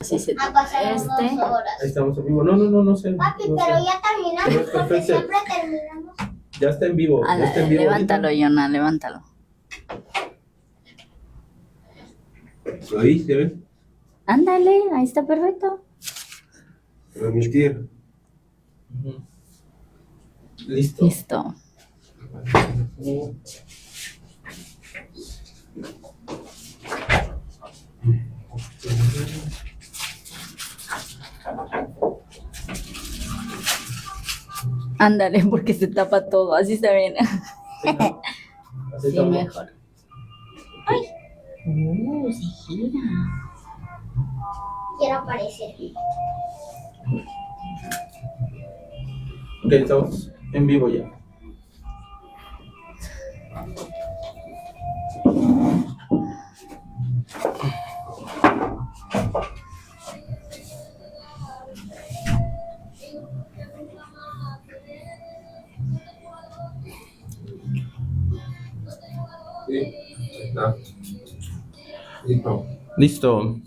Sí, se Pasaron 2 horas. Ahí estamos en vivo. No sé. Papi, no pero sé. ya terminamos Pero es porque perfecto. siempre terminamos. Ya está en vivo. Ya está en vivo levántalo, ahorita. Yona, levántalo. Ahí se ve. Ándale, ahí está perfecto. Transmitir. Listo. Listo. Ándale, porque se tapa todo, así está bien. Sí, ¿no? Así Sí, estamos. mejor. ¡Ay! Se gira. Quiero aparecer. Ok, estamos en vivo ya. Sí, está. Listo. Listo.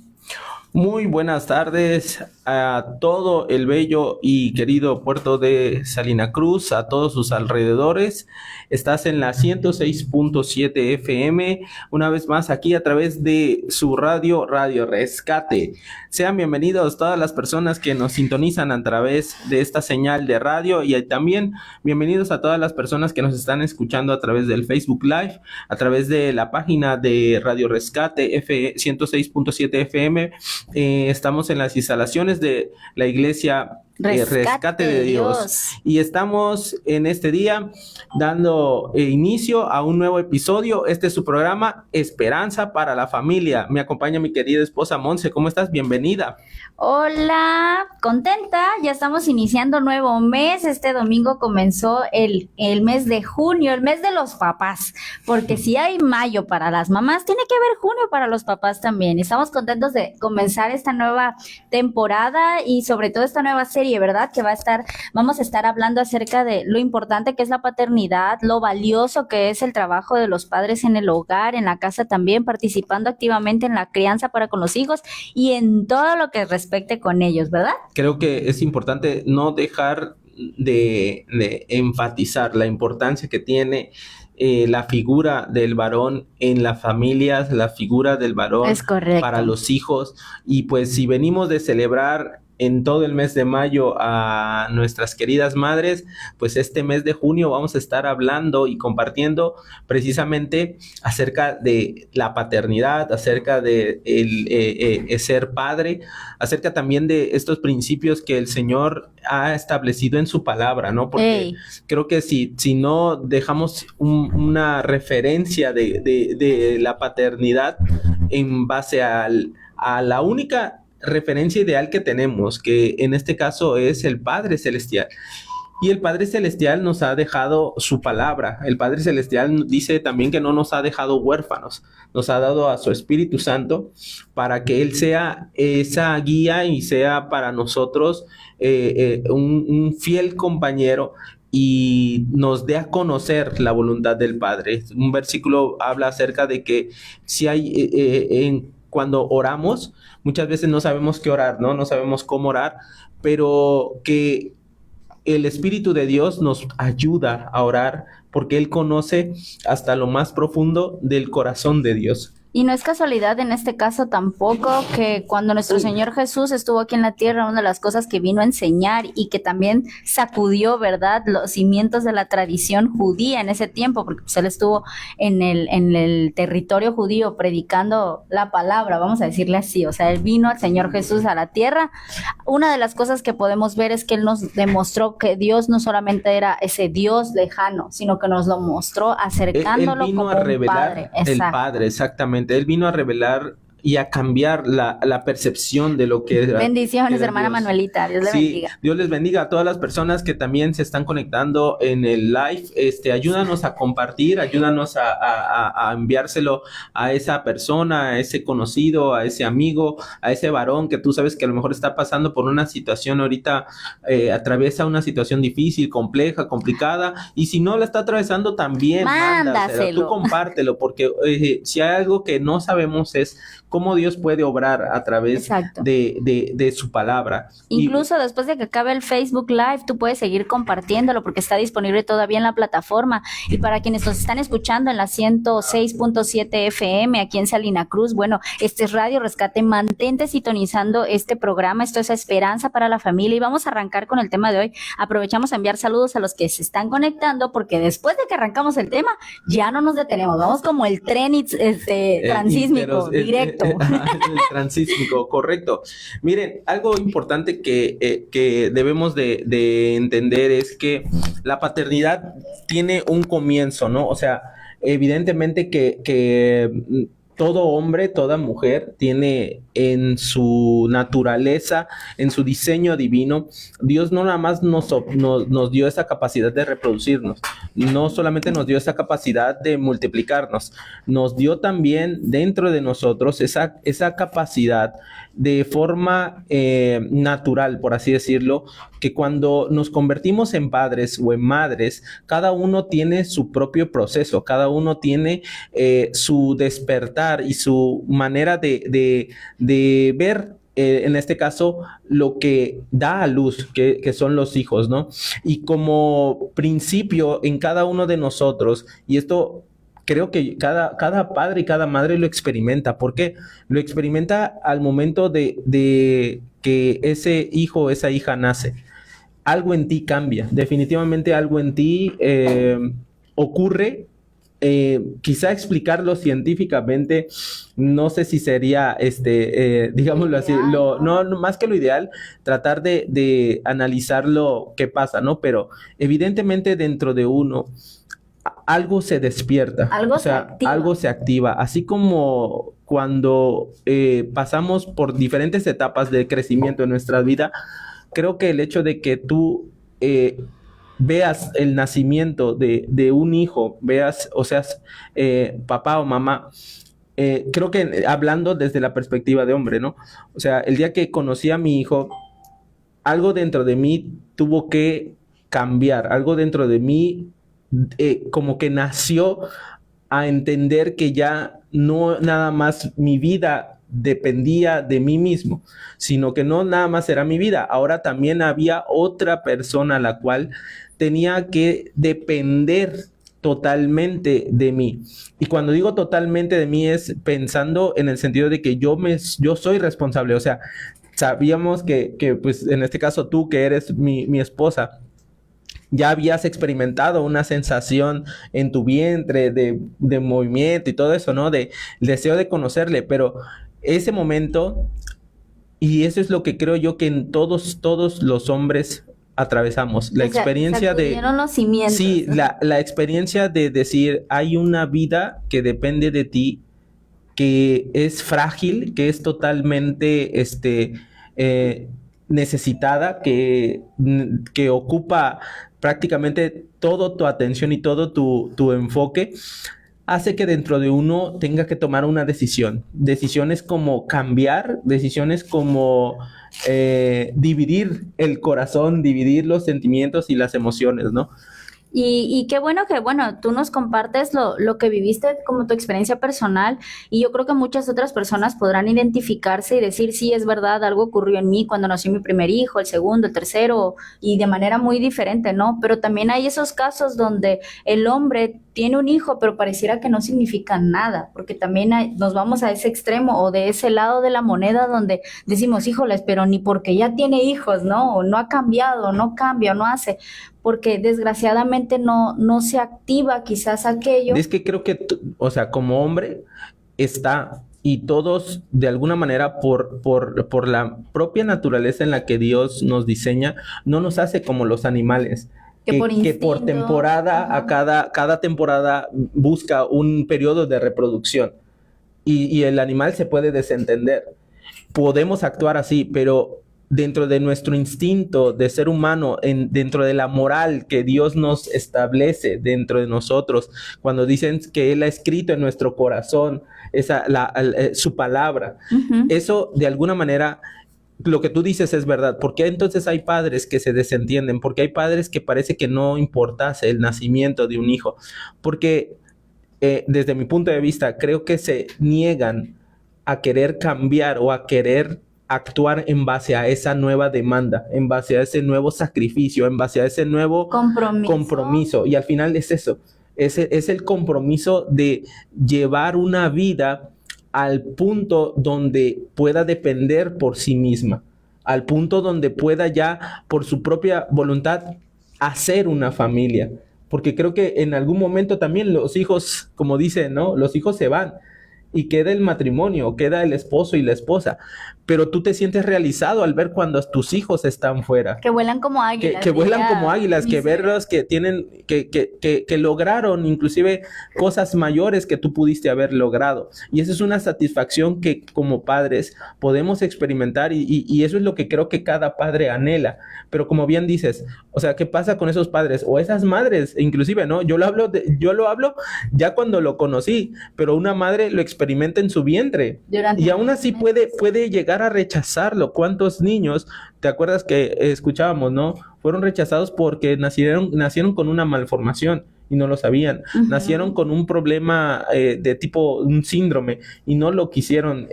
Muy buenas tardes a todo el bello y querido puerto de Salina Cruz, a todos sus alrededores. Estás en la 106.7 FM, una vez más aquí a través de su Radio Rescate. Sean bienvenidos todas las personas que nos sintonizan a través de esta señal de radio y también bienvenidos a todas las personas que nos están escuchando a través del Facebook Live, a través de la página de Radio Rescate 106.7 FM. Estamos en las instalaciones de la iglesia Rescate de Dios. Y estamos en este día dando inicio a un nuevo episodio. Este es su programa Esperanza para la Familia. Me acompaña mi querida esposa Monse. ¿Cómo estás? Bienvenida. Hola, contenta, ya estamos iniciando nuevo mes. Este domingo comenzó el mes de junio, el mes de los papás, porque si hay mayo para las mamás, tiene que haber junio para los papás también. Estamos contentos de comenzar esta nueva temporada y sobre todo esta nueva serie, ¿verdad? Que vamos a estar hablando acerca de lo importante que es la paternidad, lo valioso que es el trabajo de los padres en el hogar, en la casa también, participando activamente en la crianza para con los hijos y en todo lo que respecte con ellos, ¿verdad? Creo que es importante no dejar de enfatizar la importancia que tiene la figura del varón en las familias, la figura del varón Es correcto. para los hijos. Y pues si venimos de celebrar en todo el mes de mayo a nuestras queridas madres, pues este mes de junio vamos a estar hablando y compartiendo precisamente acerca de la paternidad, acerca de ser padre, acerca también de estos principios que el Señor ha establecido en su palabra, ¿no? Porque creo que si no dejamos una referencia de la paternidad en base a la única referencia ideal que tenemos, que en este caso es el Padre Celestial. Y el Padre Celestial nos ha dejado su palabra. El Padre Celestial dice también que no nos ha dejado huérfanos. Nos ha dado a su Espíritu Santo para que Él sea esa guía y sea para nosotros un fiel compañero y nos dé a conocer la voluntad del Padre. Un versículo habla acerca de que si hay cuando oramos, muchas veces no sabemos qué orar, ¿no? No sabemos cómo orar, pero que el Espíritu de Dios nos ayuda a orar porque Él conoce hasta lo más profundo del corazón de Dios. Y no es casualidad en este caso tampoco que cuando nuestro Señor Jesús estuvo aquí en la tierra, una de las cosas que vino a enseñar y que también sacudió, ¿verdad?, los cimientos de la tradición judía en ese tiempo, porque pues, Él estuvo en el territorio judío predicando la palabra, vamos a decirle así, o sea, Él vino al Señor Jesús a la tierra. Una de las cosas que podemos ver es que Él nos demostró que Dios no solamente era ese Dios lejano, sino que nos lo mostró acercándolo Él vino como a un revelar padre. el Exacto. Padre, exactamente. Él vino a revelar y a cambiar la percepción de lo que era. Bendiciones, era hermana Dios. Manuelita, Dios le bendiga. Dios les bendiga a todas las personas que también se están conectando en el live. Ayúdanos a compartir, ayúdanos a enviárselo a esa persona, a ese conocido, a ese amigo, a ese varón que tú sabes que a lo mejor está pasando por una situación ahorita, atraviesa una situación difícil, compleja, complicada, y si no la está atravesando también, mándaselo. Tú compártelo, porque si hay algo que no sabemos es cómo Dios puede obrar a través Exacto. de su palabra. Incluso después de que acabe el Facebook Live, tú puedes seguir compartiéndolo porque está disponible todavía en la plataforma. Y para quienes nos están escuchando en la 106.7 FM aquí en Salina Cruz, bueno, este es Radio Rescate, mantente sintonizando este programa, esto es Esperanza para la Familia y vamos a arrancar con el tema de hoy. Aprovechamos a enviar saludos a los que se están conectando porque después de que arrancamos el tema, ya no nos detenemos, vamos como el tren transísmico, directo. El transísmico, correcto. Miren, algo importante que debemos de entender es que la paternidad tiene un comienzo, ¿no? O sea, evidentemente que todo hombre, toda mujer tiene en su naturaleza, en su diseño divino, Dios no nada más nos dio esa capacidad de reproducirnos, no solamente nos dio esa capacidad de multiplicarnos, nos dio también dentro de nosotros esa capacidad de forma natural, por así decirlo, que cuando nos convertimos en padres o en madres, cada uno tiene su propio proceso, cada uno tiene su despertar y su manera de ver, en este caso, lo que da a luz, que son los hijos, ¿no? Y como principio en cada uno de nosotros, y esto creo que cada padre y cada madre lo experimenta. ¿Por qué? Lo experimenta al momento de que ese hijo o esa hija nace. Algo en ti cambia, definitivamente algo en ti ocurre. Quizá explicarlo científicamente, no sé si sería, digámoslo así, no, más que lo ideal, tratar de analizarlo qué pasa, ¿no? Pero evidentemente dentro de uno algo se despierta, algo se activa, así como cuando pasamos por diferentes etapas de crecimiento en nuestra vida. Creo que el hecho de que tú veas el nacimiento de un hijo, veas, o seas papá o mamá, creo que hablando desde la perspectiva de hombre, ¿no? O sea, el día que conocí a mi hijo, algo dentro de mí tuvo que cambiar, algo dentro de mí como que nació a entender que ya no nada más mi vida dependía de mí mismo, sino que no nada más era mi vida, ahora también había otra persona a la cual tenía que depender totalmente de mí. Y cuando digo totalmente de mí es pensando en el sentido de que yo soy responsable. O sea, sabíamos que pues en este caso tú, que eres mi esposa, ya habías experimentado una sensación en tu vientre de movimiento y todo eso, ¿no? De deseo de conocerle, pero ese momento, y eso es lo que creo yo que en todos los hombres atravesamos, la experiencia de... los cimientos. Sí, la experiencia de decir, hay una vida que depende de ti, que es frágil, que es totalmente necesitada, que ocupa prácticamente toda tu atención y todo tu enfoque, hace que dentro de uno tenga que tomar una decisión. Decisiones como cambiar, decisiones como dividir el corazón, dividir los sentimientos y las emociones, ¿no? Y qué bueno que, tú nos compartes lo que viviste como tu experiencia personal y yo creo que muchas otras personas podrán identificarse y decir, sí, es verdad, algo ocurrió en mí cuando nació mi primer hijo, el segundo, el tercero y de manera muy diferente, ¿no? Pero también hay esos casos donde el hombre tiene un hijo, pero pareciera que no significa nada, porque también nos vamos a ese extremo o de ese lado de la moneda donde decimos, híjoles, pero ni porque ya tiene hijos, ¿no? O no ha cambiado, no cambia, no hace, porque desgraciadamente no se activa quizás aquello. Es que creo que, o sea, como hombre está, y todos de alguna manera por la propia naturaleza en la que Dios nos diseña, no nos hace como los animales. Que por temporada, a cada temporada busca un periodo de reproducción y el animal se puede desentender. Podemos actuar así, pero dentro de nuestro instinto de ser humano, dentro de la moral que Dios nos establece dentro de nosotros, cuando dicen que Él ha escrito en nuestro corazón su palabra, eso de alguna manera... Lo que tú dices es verdad. ¿Por qué entonces hay padres que se desentienden? Porque hay padres que parece que no importase el nacimiento de un hijo. Porque desde mi punto de vista creo que se niegan a querer cambiar o a querer actuar en base a esa nueva demanda, en base a ese nuevo sacrificio, en base a ese nuevo compromiso. Y al final es eso, es el compromiso de llevar una vida al punto donde pueda depender por sí misma, al punto donde pueda ya por su propia voluntad hacer una familia. Porque creo que en algún momento también los hijos, como dicen, ¿no? Los hijos se van y queda el matrimonio, queda el esposo y la esposa, pero tú te sientes realizado al ver cuando tus hijos están fuera. Que vuelan como águilas. Que vuelan como águilas, que verlos que tienen, que lograron inclusive cosas mayores que tú pudiste haber logrado. Y esa es una satisfacción que como padres podemos experimentar y eso es lo que creo que cada padre anhela. Pero como bien dices, o sea, ¿qué pasa con esos padres o esas madres? Inclusive, ¿no? Yo lo hablo ya cuando lo conocí, pero una madre lo experimenta en su vientre y aún así puede llegar a rechazarlo. ¿Cuántos niños, te acuerdas que escuchábamos, no? Fueron rechazados porque nacieron con una malformación y no lo sabían. Uh-huh. Nacieron con un problema de tipo, un síndrome y no lo quisieron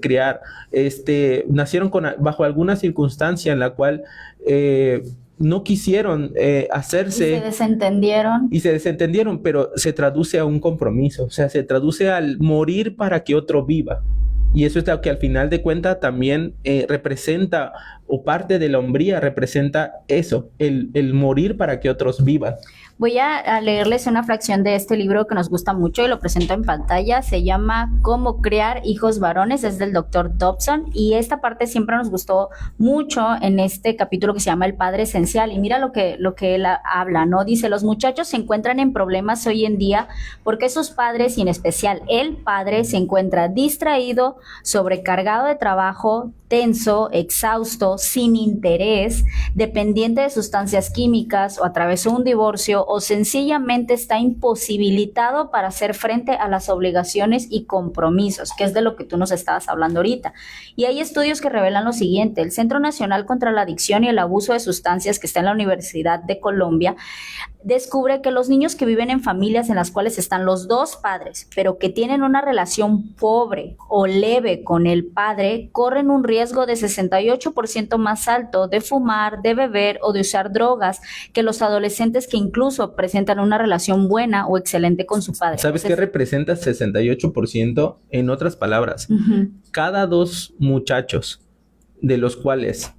criar. Nacieron bajo alguna circunstancia en la cual no quisieron hacerse. Y se desentendieron, pero se traduce a un compromiso, o sea, se traduce al morir para que otro viva. Y eso es lo que al final de cuentas también representa, o parte de la hombría representa eso, el morir para que otros vivan. Voy a leerles una fracción de este libro que nos gusta mucho y lo presento en pantalla. Se llama Cómo crear hijos varones, es del Dr. Dobson, y esta parte siempre nos gustó mucho en este capítulo que se llama El Padre Esencial. Y mira lo que él habla, ¿no? Dice, los muchachos se encuentran en problemas hoy en día porque sus padres, y en especial el padre, se encuentra distraído, sobrecargado de trabajo, tenso, exhausto, sin interés, dependiente de sustancias químicas, o atravesó un divorcio, o sencillamente está imposibilitado para hacer frente a las obligaciones y compromisos, que es de lo que tú nos estabas hablando ahorita. Y hay estudios que revelan lo siguiente: el Centro Nacional contra la Adicción y el Abuso de Sustancias, que está en la Universidad de Colombia, descubre que los niños que viven en familias en las cuales están los dos padres, pero que tienen una relación pobre o leve con el padre, corren un riesgo de 68% más alto de fumar, de beber o de usar drogas que los adolescentes que incluso presentan una relación buena o excelente con su padre. ¿Sabes qué representa 68%? En otras palabras, uh-huh, cada dos muchachos de los cuales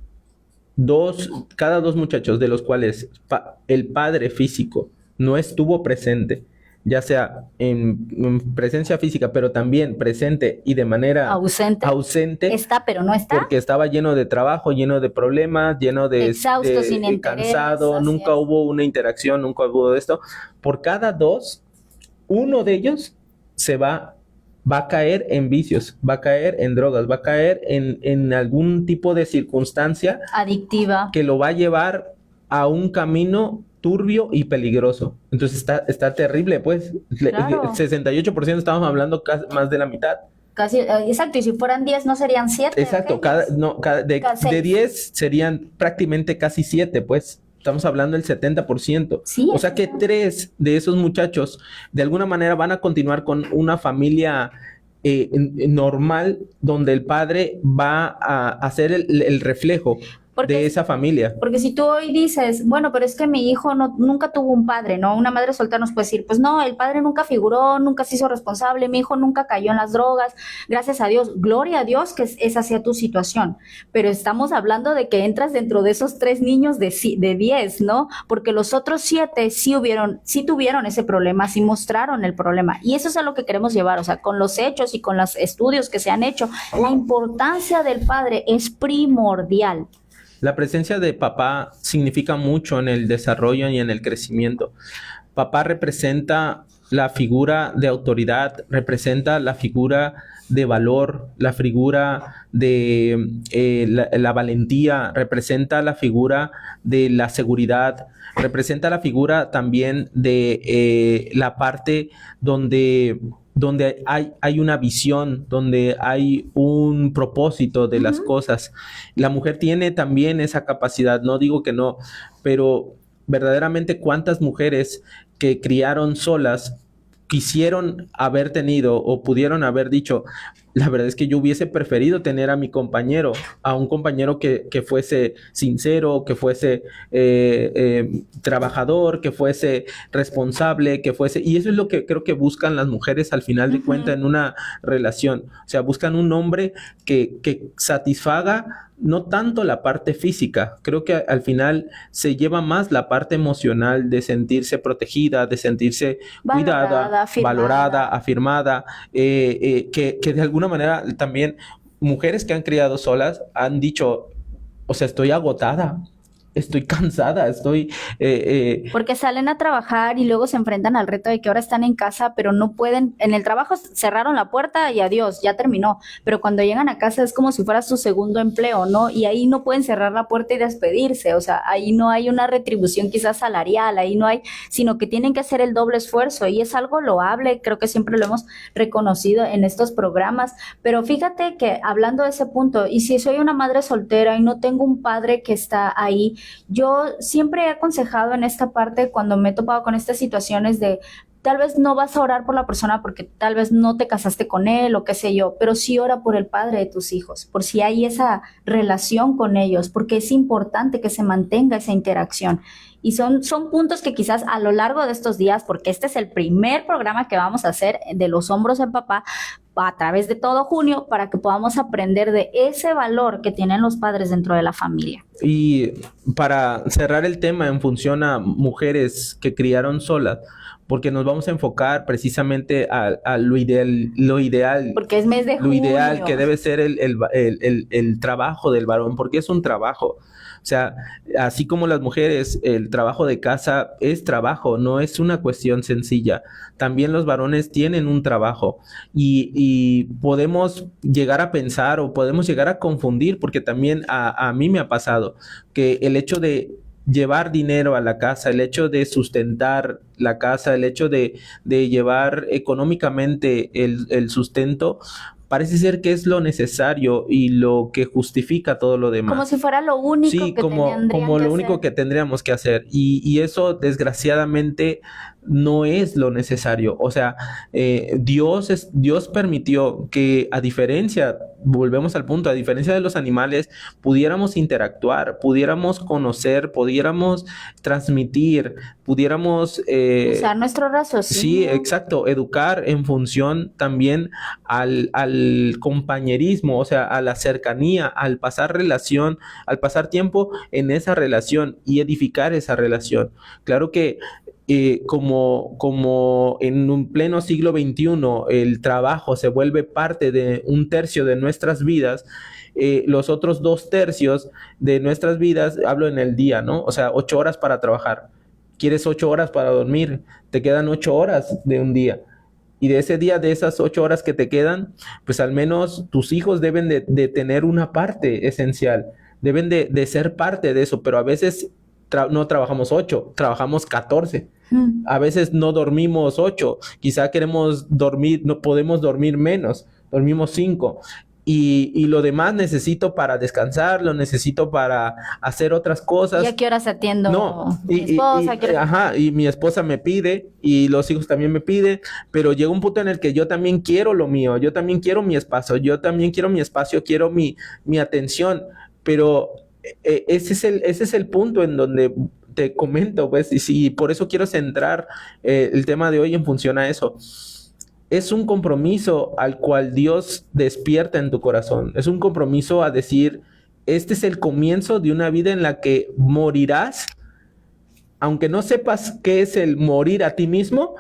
el padre físico no estuvo presente, ya sea en presencia física, pero también presente y de manera ausente. Está, pero no está. Porque estaba lleno de trabajo, lleno de problemas, lleno de exhausto, sin interés, cansado, nunca hubo una interacción, nunca hubo esto. Por cada dos, uno de ellos va a caer en vicios, va a caer en drogas, va a caer en algún tipo de circunstancia adictiva que lo va a llevar a un camino turbio y peligroso. Entonces está terrible, pues. Claro. 68% estamos hablando más de la mitad. Casi, exacto, y si fueran 10 no serían 7. Exacto, de 10 serían prácticamente casi 7, pues. Estamos hablando del 70%. Sí, o sea que 3 de esos muchachos de alguna manera van a continuar con una familia normal, donde el padre va a ser el reflejo de esa familia. Porque si tú hoy dices, bueno, pero es que mi hijo nunca tuvo un padre, ¿no? Una madre soltera nos puede decir, pues no, el padre nunca figuró, nunca se hizo responsable, mi hijo nunca cayó en las drogas, gracias a Dios, gloria a Dios que esa sea tu situación. Pero estamos hablando de que entras dentro de esos 3 niños de 10, ¿no? Porque los otros 7 sí tuvieron ese problema, sí mostraron el problema. Y eso es a lo que queremos llevar, o sea, con los hechos y con los estudios que se han hecho, la importancia del padre es primordial. La presencia de papá significa mucho en el desarrollo y en el crecimiento. Papá representa la figura de autoridad, representa la figura de valor, la figura de la valentía, representa la figura de la seguridad, representa la figura también de la parte donde hay una visión, donde hay un propósito de las cosas. La mujer tiene también esa capacidad, no digo que no, pero verdaderamente cuántas mujeres que criaron solas quisieron haber tenido o pudieron haber dicho, la verdad es que yo hubiese preferido tener a mi compañero, a un compañero que fuese sincero, que fuese trabajador, que fuese responsable, que fuese... Y eso es lo que creo que buscan las mujeres al final de cuentas en una relación. O sea, buscan un hombre que satisfaga no tanto la parte física. Creo que al final se lleva más la parte emocional de sentirse protegida, de sentirse cuidada, valorada, afirmada, que de alguna manera también mujeres que han criado solas han dicho, o sea, estoy agotada, estoy cansada, Porque salen a trabajar y luego se enfrentan al reto de que ahora están en casa, pero no pueden, en el trabajo cerraron la puerta y adiós, ya terminó, pero cuando llegan a casa es como si fuera su segundo empleo, ¿no? Y ahí no pueden cerrar la puerta y despedirse, o sea, ahí no hay una retribución quizás salarial, ahí no hay, sino que tienen que hacer el doble esfuerzo y es algo loable, creo que siempre lo hemos reconocido en estos programas, pero fíjate que hablando de ese punto, y si soy una madre soltera y no tengo un padre que está ahí, yo siempre he aconsejado en esta parte cuando me he topado con estas situaciones de tal vez no vas a orar por la persona porque tal vez no te casaste con él o qué sé yo, pero sí ora por el padre de tus hijos, por si hay esa relación con ellos, porque es importante que se mantenga esa interacción. Y son puntos que quizás a lo largo de estos días, porque este es el primer programa que vamos a hacer de Los Hombros de Papá, a través de todo junio, para que podamos aprender de ese valor que tienen los padres dentro de la familia. Y para cerrar el tema en función a mujeres que criaron solas, porque nos vamos a enfocar precisamente a lo ideal, porque es mes de junio. Lo ideal que debe ser el trabajo del varón, porque es un trabajo. O sea, así como las mujeres, el trabajo de casa es trabajo, no es una cuestión sencilla. También los varones tienen un trabajo y podemos llegar a pensar o podemos llegar a confundir, porque también a mí me ha pasado que el hecho de llevar dinero a la casa, el hecho de sustentar la casa, el hecho de llevar económicamente el sustento, parece ser que es lo necesario y lo que justifica todo lo demás. Como si fuera lo único que como lo único que tendríamos que hacer. Y eso, desgraciadamente, no es lo necesario. O sea, Dios permitió que, volvemos al punto, a diferencia de los animales, pudiéramos interactuar, pudiéramos conocer, pudiéramos transmitir, pudiéramos... usar nuestro raciocinio. Sí, exacto. Educar en función también al compañerismo, o sea, a la cercanía, al pasar tiempo en esa relación y edificar esa relación. Claro que como en un pleno siglo XXI el trabajo se vuelve parte de 1/3 de nuestras vidas, los otros 2/3 de nuestras vidas, hablo en el día, ¿no? O sea, 8 horas para trabajar. ¿Quieres 8 horas para dormir? Te quedan 8 horas de un día. Y de ese día, de esas 8 horas que te quedan, pues al menos tus hijos deben de tener una parte esencial. Deben de ser parte de eso, pero a veces no trabajamos 8, trabajamos 14. A veces no dormimos 8, quizá queremos dormir, no podemos dormir menos, dormimos 5. Y lo demás necesito para descansar, lo necesito para hacer otras cosas. ¿Y a qué horas atiendo? No, mi esposa. Y mi esposa me pide, y los hijos también me piden, pero llega un punto en el que yo también quiero lo mío, yo también quiero mi espacio, quiero mi atención, pero ese es el punto en donde te comento, pues, y por eso quiero centrar el tema de hoy en función a eso. Es un compromiso al cual Dios despierta en tu corazón. Es un compromiso a decir, este es el comienzo de una vida en la que morirás, aunque no sepas qué es el morir a ti mismo.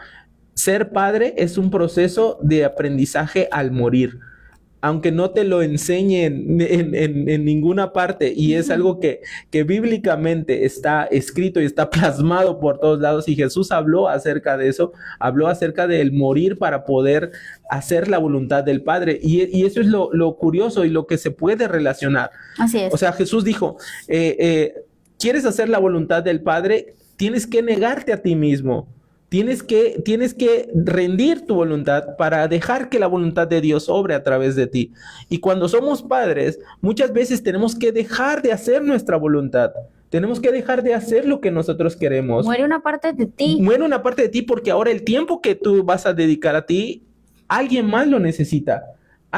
Ser padre es un proceso de aprendizaje al morir, aunque no te lo enseñen en ninguna parte, y es algo que bíblicamente está escrito y está plasmado por todos lados, y Jesús habló acerca de eso, habló acerca del morir para poder hacer la voluntad del Padre, y eso es lo curioso y lo que se puede relacionar. Así es. O sea, Jesús dijo, ¿quieres hacer la voluntad del Padre? Tienes que negarte a ti mismo. Tienes que rendir tu voluntad para dejar que la voluntad de Dios obre a través de ti. Y cuando somos padres, muchas veces tenemos que dejar de hacer nuestra voluntad. Tenemos que dejar de hacer lo que nosotros queremos. Muere una parte de ti. Muere una parte de ti, porque ahora el tiempo que tú vas a dedicar a ti, alguien más lo necesita.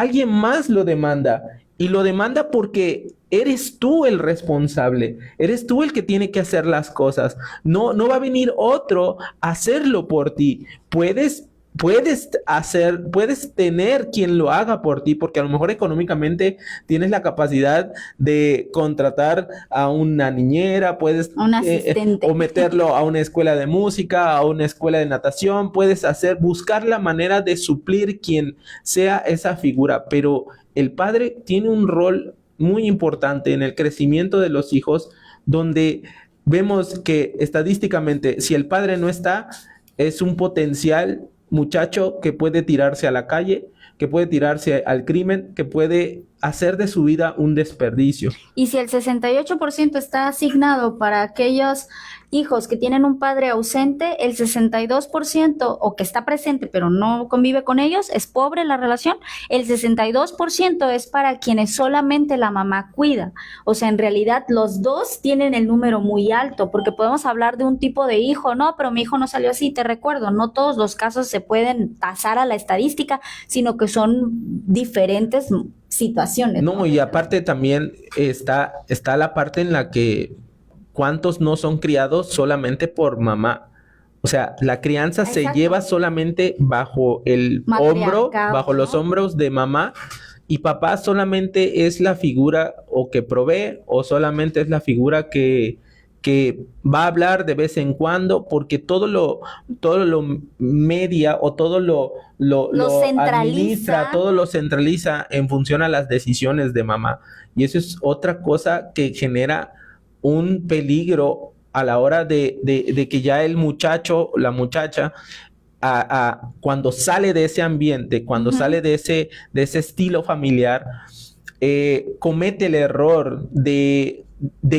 alguien más lo demanda. Y lo demanda porque eres tú el responsable, eres tú el que tiene que hacer las cosas. No, no va a venir otro a hacerlo por ti. Puedes tener quien lo haga por ti, porque a lo mejor económicamente tienes la capacidad de contratar a una niñera, puedes Un asistente. o meterlo a una escuela de música, a una escuela de natación, buscar la manera de suplir quien sea esa figura, pero el padre tiene un rol muy importante en el crecimiento de los hijos, donde vemos que estadísticamente, si el padre no está, es un potencial muchacho que puede tirarse a la calle, que puede tirarse al crimen, que puede hacer de su vida un desperdicio. Y si el 68% está asignado para aquellos hijos que tienen un padre ausente, el 62% o que está presente pero no convive con ellos, es pobre la relación, el 62% es para quienes solamente la mamá cuida. O sea, en realidad los dos tienen el número muy alto, porque podemos hablar de un tipo de hijo, no, pero mi hijo no salió así, te recuerdo, no todos los casos se pueden tasar a la estadística, sino que son diferentes situaciones. No, y aparte también está la parte en la que cuántos no son criados solamente por mamá. O sea, la crianza se Exacto. lleva solamente bajo el hombro, bajo los hombros de mamá, y papá solamente es la figura o que provee o solamente es la figura que va a hablar de vez en cuando, porque todo lo media o todo lo administra, todo lo centraliza en función a las decisiones de mamá. Y eso es otra cosa que genera un peligro a la hora de que ya el muchacho, la muchacha, cuando sale de ese ambiente, cuando sale de ese estilo familiar, comete el error de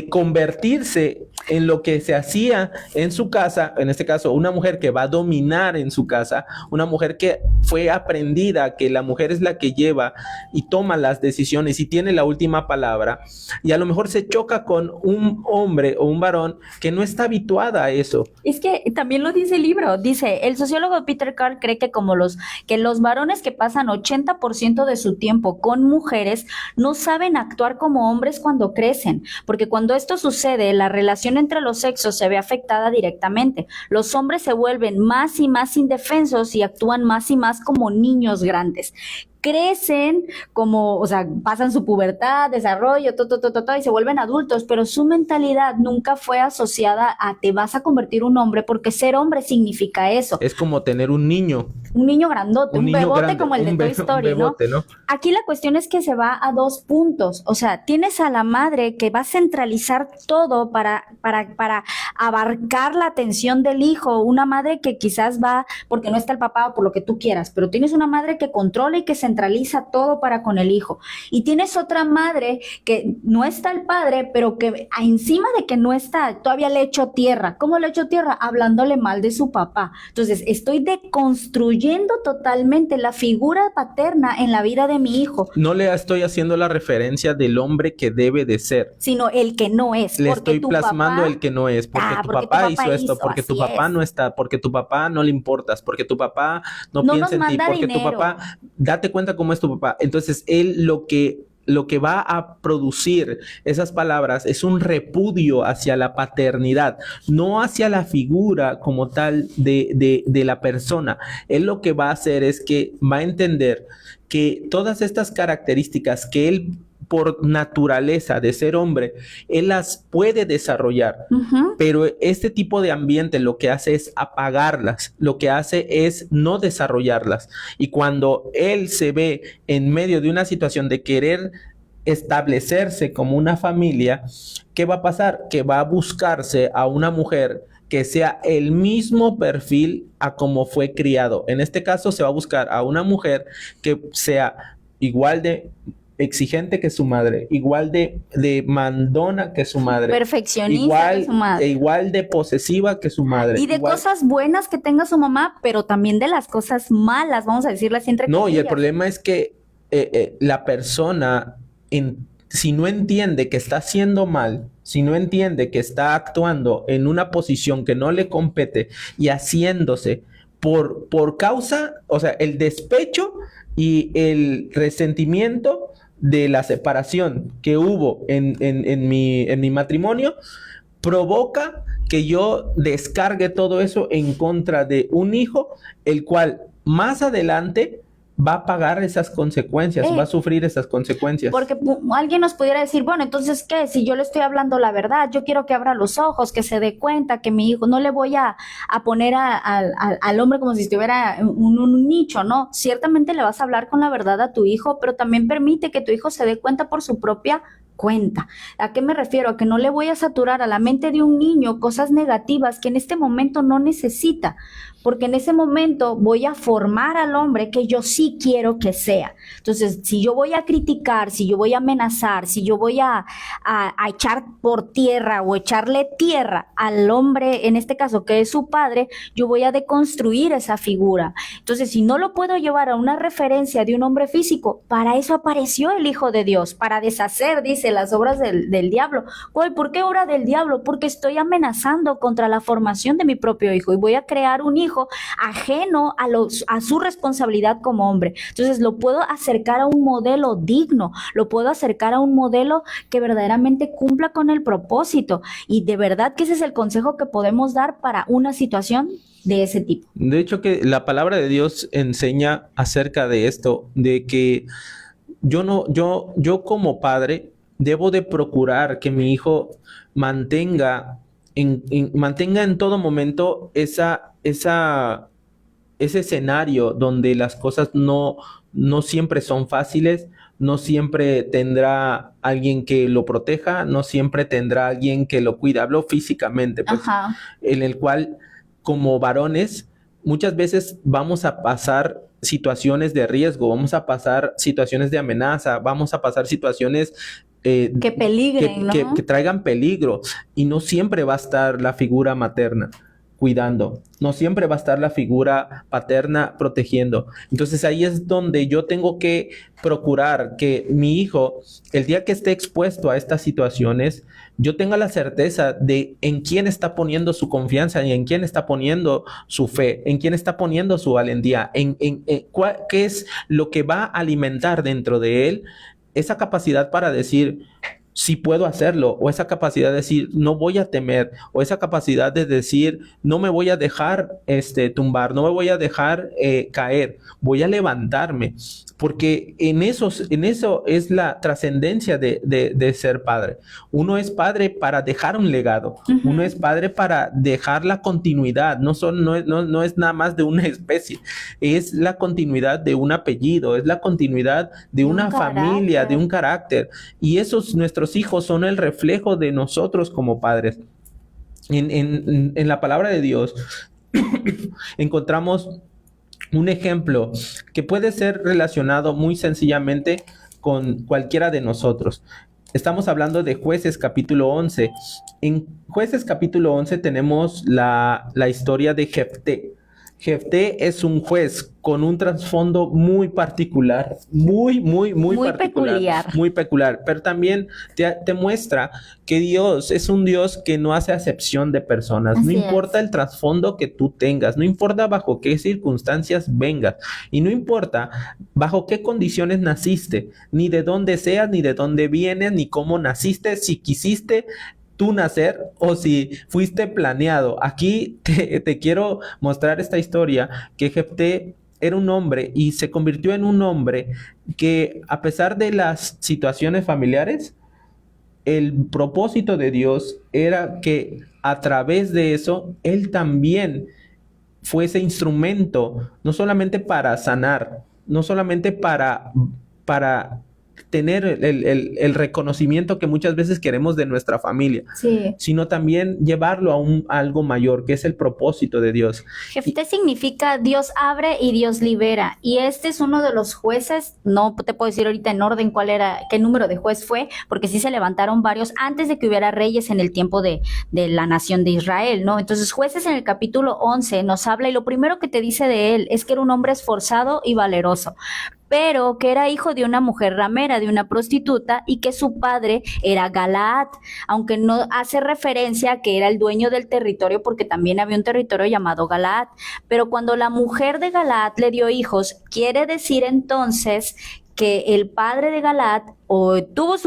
convertirse en lo que se hacía en su casa, en este caso una mujer que va a dominar en su casa, una mujer que fue aprendida, que la mujer es la que lleva y toma las decisiones y tiene la última palabra, y a lo mejor se choca con un hombre o un varón que no está habituada a eso. Es que también lo dice el libro, dice, el sociólogo Peter Carl cree que que los varones que pasan 80% de su tiempo con mujeres no saben actuar como hombres cuando crecen, porque cuando esto sucede, la relación entre los sexos se ve afectada directamente. Los hombres se vuelven más y más indefensos y actúan más y más como niños grandes. Crecen como, o sea, pasan su pubertad, desarrollo, y se vuelven adultos, pero su mentalidad nunca fue asociada a te vas a convertir un hombre, porque ser hombre significa eso. Es como tener un niño Grandote, un niño bebote grande, como el de Toy Story, bebote, ¿no? Aquí la cuestión es que se va a 2 puntos, o sea, tienes a la madre que va a centralizar todo para abarcar la atención del hijo, una madre que quizás va porque no está el papá o por lo que tú quieras, pero tienes una madre que controla y que centraliza todo para con el hijo, y tienes otra madre que no está el padre, pero que encima de que no está, todavía le echo tierra. ¿Cómo le echo tierra? Hablándole mal de su papá. Entonces, estoy deconstruyendo totalmente la figura paterna en la vida de mi hijo. No le estoy haciendo la referencia del hombre que debe de ser, sino el que no es. le estoy plasmando el que no es, porque tu papá hizo esto, porque tu papá no está, porque tu papá no le importas, porque tu papá no piensa en ti, porque tu papá, date cuenta cómo es tu papá. Entonces, él lo que va a producir esas palabras es un repudio hacia la paternidad, no hacia la figura como tal de la persona. Él lo que va a hacer es que va a entender que todas estas características que él por naturaleza de ser hombre, él las puede desarrollar, pero este tipo de ambiente lo que hace es apagarlas, lo que hace es no desarrollarlas, y cuando él se ve en medio de una situación de querer establecerse como una familia, ¿qué va a pasar? Que va a buscarse a una mujer que sea el mismo perfil a como fue criado. En este caso se va a buscar a una mujer que sea igual de exigente que su madre, igual de mandona que su madre, perfeccionista que su madre, igual de posesiva que su madre, y de igual... cosas buenas que tenga su mamá, pero también de las cosas malas, vamos a decirlas entre comillas. No, y el problema es que la persona, si no entiende que está haciendo mal, si no entiende que está actuando en una posición que no le compete y haciéndose por causa, o sea, el despecho y el resentimiento de la separación que hubo en mi matrimonio provoca que yo descargue todo eso en contra de un hijo, el cual más adelante va a pagar esas consecuencias, va a sufrir esas consecuencias. Porque alguien nos pudiera decir, bueno, entonces, ¿qué? Si yo le estoy hablando la verdad, yo quiero que abra los ojos, que se dé cuenta que mi hijo, no le voy a poner al hombre como si estuviera un nicho, ¿no? Ciertamente le vas a hablar con la verdad a tu hijo, pero también permite que tu hijo se dé cuenta por su propia cuenta. ¿A qué me refiero? A que no le voy a saturar a la mente de un niño cosas negativas que en este momento no necesita, porque en ese momento voy a formar al hombre que yo sí quiero que sea. Entonces, si yo voy a criticar, si yo voy a amenazar, si yo voy a echar por tierra o echarle tierra al hombre, en este caso que es su padre, yo voy a deconstruir esa figura. Entonces, si no lo puedo llevar a una referencia de un hombre físico, para eso apareció el Hijo de Dios, para deshacer, dice, las obras del diablo. ¿Por qué obra del diablo? Porque estoy amenazando contra la formación de mi propio hijo y voy a crear un hijo ajeno a su responsabilidad como hombre. Entonces lo puedo acercar a un modelo digno, lo puedo acercar a un modelo que verdaderamente cumpla con el propósito, y de verdad que ese es el consejo que podemos dar para una situación de ese tipo. De hecho, que la palabra de Dios enseña acerca de esto, de que yo como padre debo de procurar que mi hijo mantenga en todo momento ese escenario donde las cosas no siempre son fáciles, no siempre tendrá alguien que lo proteja, no siempre tendrá alguien que lo cuide. Hablo físicamente, pues, en el cual como varones muchas veces vamos a pasar situaciones de riesgo, vamos a pasar situaciones de amenaza, vamos a pasar situaciones que peligren, ¿no? que traigan peligro, y no siempre va a estar la figura materna cuidando, no siempre va a estar la figura paterna protegiendo. Entonces ahí es donde yo tengo que procurar que mi hijo, el día que esté expuesto a estas situaciones, yo tenga la certeza de en quién está poniendo su confianza y en quién está poniendo su fe, en quién está poniendo su valentía, qué es lo que va a alimentar dentro de él esa capacidad para decir sí puedo hacerlo, o esa capacidad de decir no voy a temer, o esa capacidad de decir no me voy a dejar tumbar, no me voy a dejar caer, voy a levantarme, porque en eso es la trascendencia de ser padre. Uno es padre para dejar un legado, uno es padre para dejar la continuidad, no es nada más de una especie, es la continuidad de un apellido, es la continuidad de una familia, de un carácter, y nuestros hijos son el reflejo de nosotros como padres. En la palabra de Dios encontramos un ejemplo que puede ser relacionado muy sencillamente con cualquiera de nosotros. Estamos hablando de Jueces capítulo 11. En Jueces capítulo 11 tenemos la historia de Jefté. Jefté es un juez con un trasfondo muy particular, muy particular, muy peculiar, pero también te muestra que Dios es un Dios que no hace acepción de personas. No importa el trasfondo que tú tengas, no importa bajo qué circunstancias vengas, y no importa bajo qué condiciones naciste, ni de dónde seas, ni de dónde vienes, ni cómo naciste, si quisiste tú nacer o si fuiste planeado. Aquí te quiero mostrar esta historia, que Jefté era un hombre y se convirtió en un hombre que, a pesar de las situaciones familiares, el propósito de Dios era que a través de eso él también fuese instrumento, no solamente para sanar, no solamente para tener el reconocimiento que muchas veces queremos de nuestra familia, sino también llevarlo a algo mayor, que es el propósito de Dios. Jefté significa Dios abre y Dios libera, y este es uno de los jueces. No te puedo decir ahorita en orden qué número de juez fue, porque sí se levantaron varios antes de que hubiera reyes en el tiempo de la nación de Israel, ¿no? Entonces Jueces en el capítulo 11 nos habla, y lo primero que te dice de él es que era un hombre esforzado y valeroso. pero que era hijo de una mujer ramera, de una prostituta, y que su padre era Galaad, aunque no hace referencia a que era el dueño del territorio, porque también había un territorio llamado Galaad. Pero cuando la mujer de Galaad le dio hijos, quiere decir entonces que el padre de Galaad o tuvo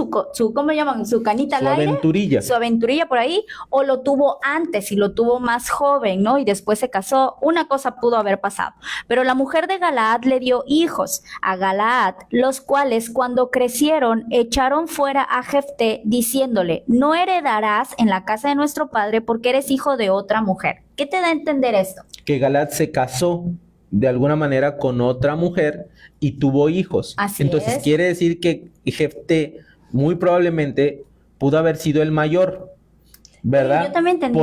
¿cómo llaman? Su canita Su al aire, aventurilla. su aventurilla por ahí, o lo tuvo antes y lo tuvo más joven, ¿no? Y después se casó. Una cosa pudo haber pasado. Pero la mujer de Galaad le dio hijos a Galaad, los cuales cuando crecieron echaron fuera a Jefté diciéndole, no heredarás en la casa de nuestro padre porque eres hijo de otra mujer. ¿Qué te da a entender esto? Que Galaad se casó de alguna manera con otra mujer y tuvo hijos. Así Entonces es. quiere decir que Jefté muy probablemente pudo haber sido el mayor, ¿verdad? Sí, yo también entendí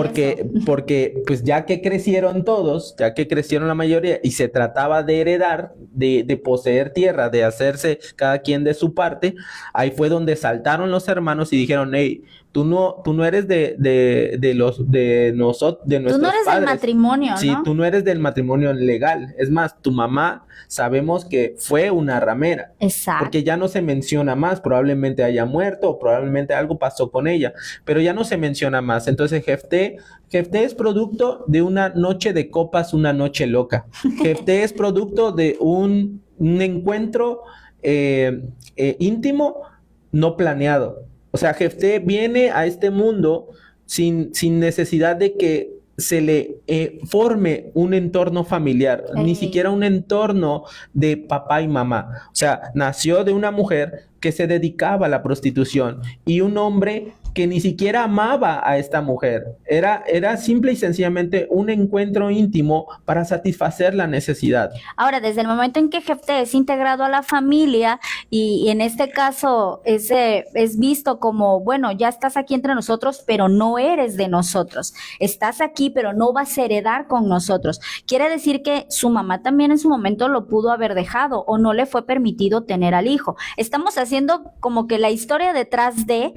porque pues ya que crecieron todos, ya que crecieron la mayoría y se trataba de heredar, de poseer tierra, de hacerse cada quien de su parte, ahí fue donde saltaron los hermanos y dijeron, hey, tú no eres de nuestros Tú no eres del padres. matrimonio, ¿no? Sí, tú no eres del matrimonio legal. Es más, tu mamá sabemos que fue una ramera. Exacto. Porque ya no se menciona más, probablemente haya muerto o probablemente algo pasó con ella, pero ya no se menciona más. Entonces Jefté es producto de una noche de copas, una noche loca. Jefté es producto de un encuentro íntimo no planeado. O sea, Jefté viene a este mundo sin necesidad de que se le forme un entorno familiar, ni siquiera un entorno de papá y mamá. O sea, nació de una mujer que se dedicaba a la prostitución y un hombre que ni siquiera amaba a esta mujer. Era simple y sencillamente un encuentro íntimo para satisfacer la necesidad. Ahora, desde el momento en que Jefté es integrado a la familia y en este caso es visto como, bueno, ya estás aquí entre nosotros, pero no eres de nosotros. Estás aquí, pero no vas a heredar con nosotros. Quiere decir que su mamá también en su momento lo pudo haber dejado o no le fue permitido tener al hijo. Estamos haciendo como que la historia detrás de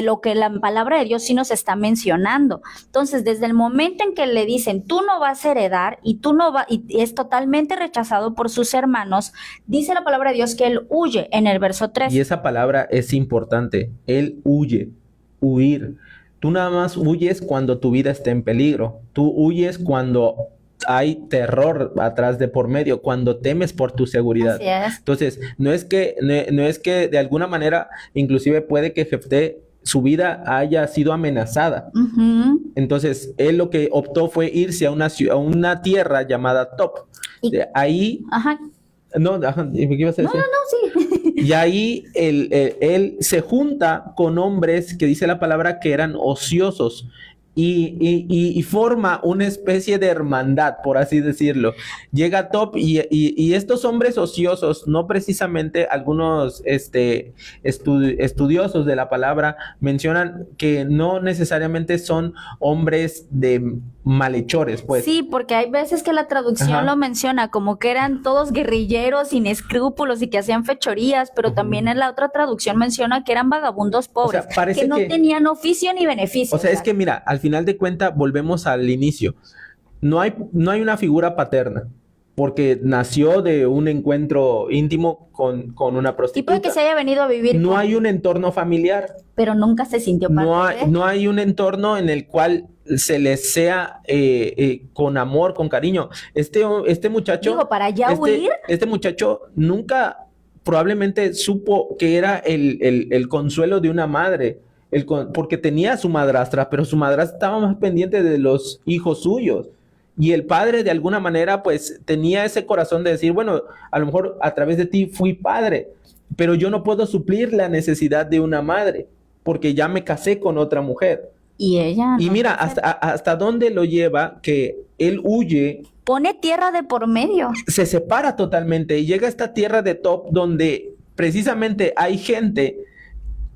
lo que la palabra de Dios sí nos está mencionando. Entonces, desde el momento en que le dicen, tú no vas a heredar y tú no vas, y es totalmente rechazado por sus hermanos, dice la palabra de Dios que él huye en el verso 3. Y esa palabra es importante. Él huye, huir. Tú nada más huyes cuando tu vida está en peligro. Tú huyes cuando hay terror atrás de por medio, cuando temes por tu seguridad. Así es. Entonces, no es que de alguna manera, inclusive puede que Jefté, su vida haya sido amenazada. Uh-huh. Entonces, él lo que optó fue irse a una tierra llamada Top. Ahí... Ajá. No, ¿qué ibas a decir? No, sí. Y ahí él se junta con hombres que dice la palabra que eran ociosos y forma una especie de hermandad, por así decirlo. Llega Top y estos hombres ociosos, no precisamente algunos estudiosos de la palabra mencionan que no necesariamente son hombres de malhechores, pues. Sí, porque hay veces que la traducción Ajá. lo menciona como que eran todos guerrilleros sin escrúpulos y que hacían fechorías, pero también en la otra traducción menciona que eran vagabundos pobres, O sea, parece que no tenían oficio ni beneficio. O sea, es que mira, al final de cuentas volvemos al inicio. No hay una figura paterna, porque nació de un encuentro íntimo con una y prostituta. puede que se haya venido a vivir No con- hay un entorno familiar. pero nunca se sintió parte de. No hay un entorno en el cual se les sea con amor, con cariño. Este muchacho... Digo, para ya huir. Este muchacho nunca probablemente supo que era el consuelo de una madre. Porque tenía a su madrastra, pero su madrastra estaba más pendiente de los hijos suyos. Y el padre, de alguna manera, pues tenía ese corazón de decir, bueno, a lo mejor a través de ti fui padre, pero yo no puedo suplir la necesidad de una madre, porque ya me casé con otra mujer. Y ella Y no mira, se- hasta dónde lo lleva que él huye, pone tierra de por medio. se separa totalmente y llega a esta tierra de Top donde precisamente hay gente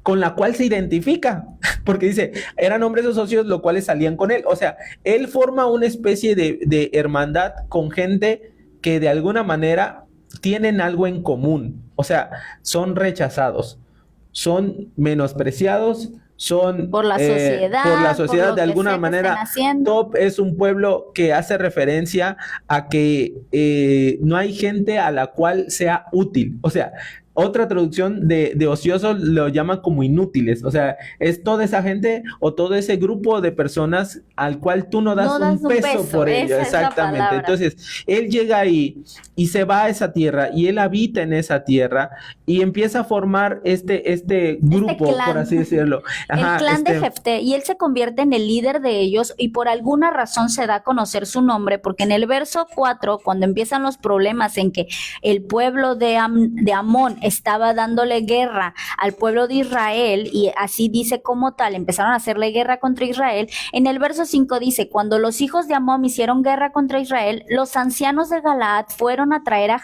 con la cual se identifica, porque dice, eran hombres o socios los cuales salían con él. O sea, él forma una especie de hermandad con gente que de alguna manera tienen algo en común. O sea, son rechazados, son menospreciados, son Por la sociedad, por la por sociedad lo de que alguna sea que manera. estén haciendo. Top es un pueblo que hace referencia a que no hay gente a la cual sea útil. O sea, otra traducción de ociosos lo llaman como inútiles. O sea, es toda esa gente o todo ese grupo de personas al cual tú no das, No das un peso por ello. esa es la Exactamente. palabra. Entonces, él llega ahí y se va a esa tierra y él habita en esa tierra y empieza a formar este grupo, clan. por así decirlo. Ajá, el clan de Jefté, y él se convierte en el líder de ellos y por alguna razón se da a conocer su nombre, porque en el verso 4, cuando empiezan los problemas en que el pueblo de Amón estaba dándole guerra al pueblo de Israel, y así dice como tal, empezaron a hacerle guerra contra Israel, en el verso 5 dice, cuando los hijos de Amón hicieron guerra contra Israel, los ancianos de Galaad fueron a traer a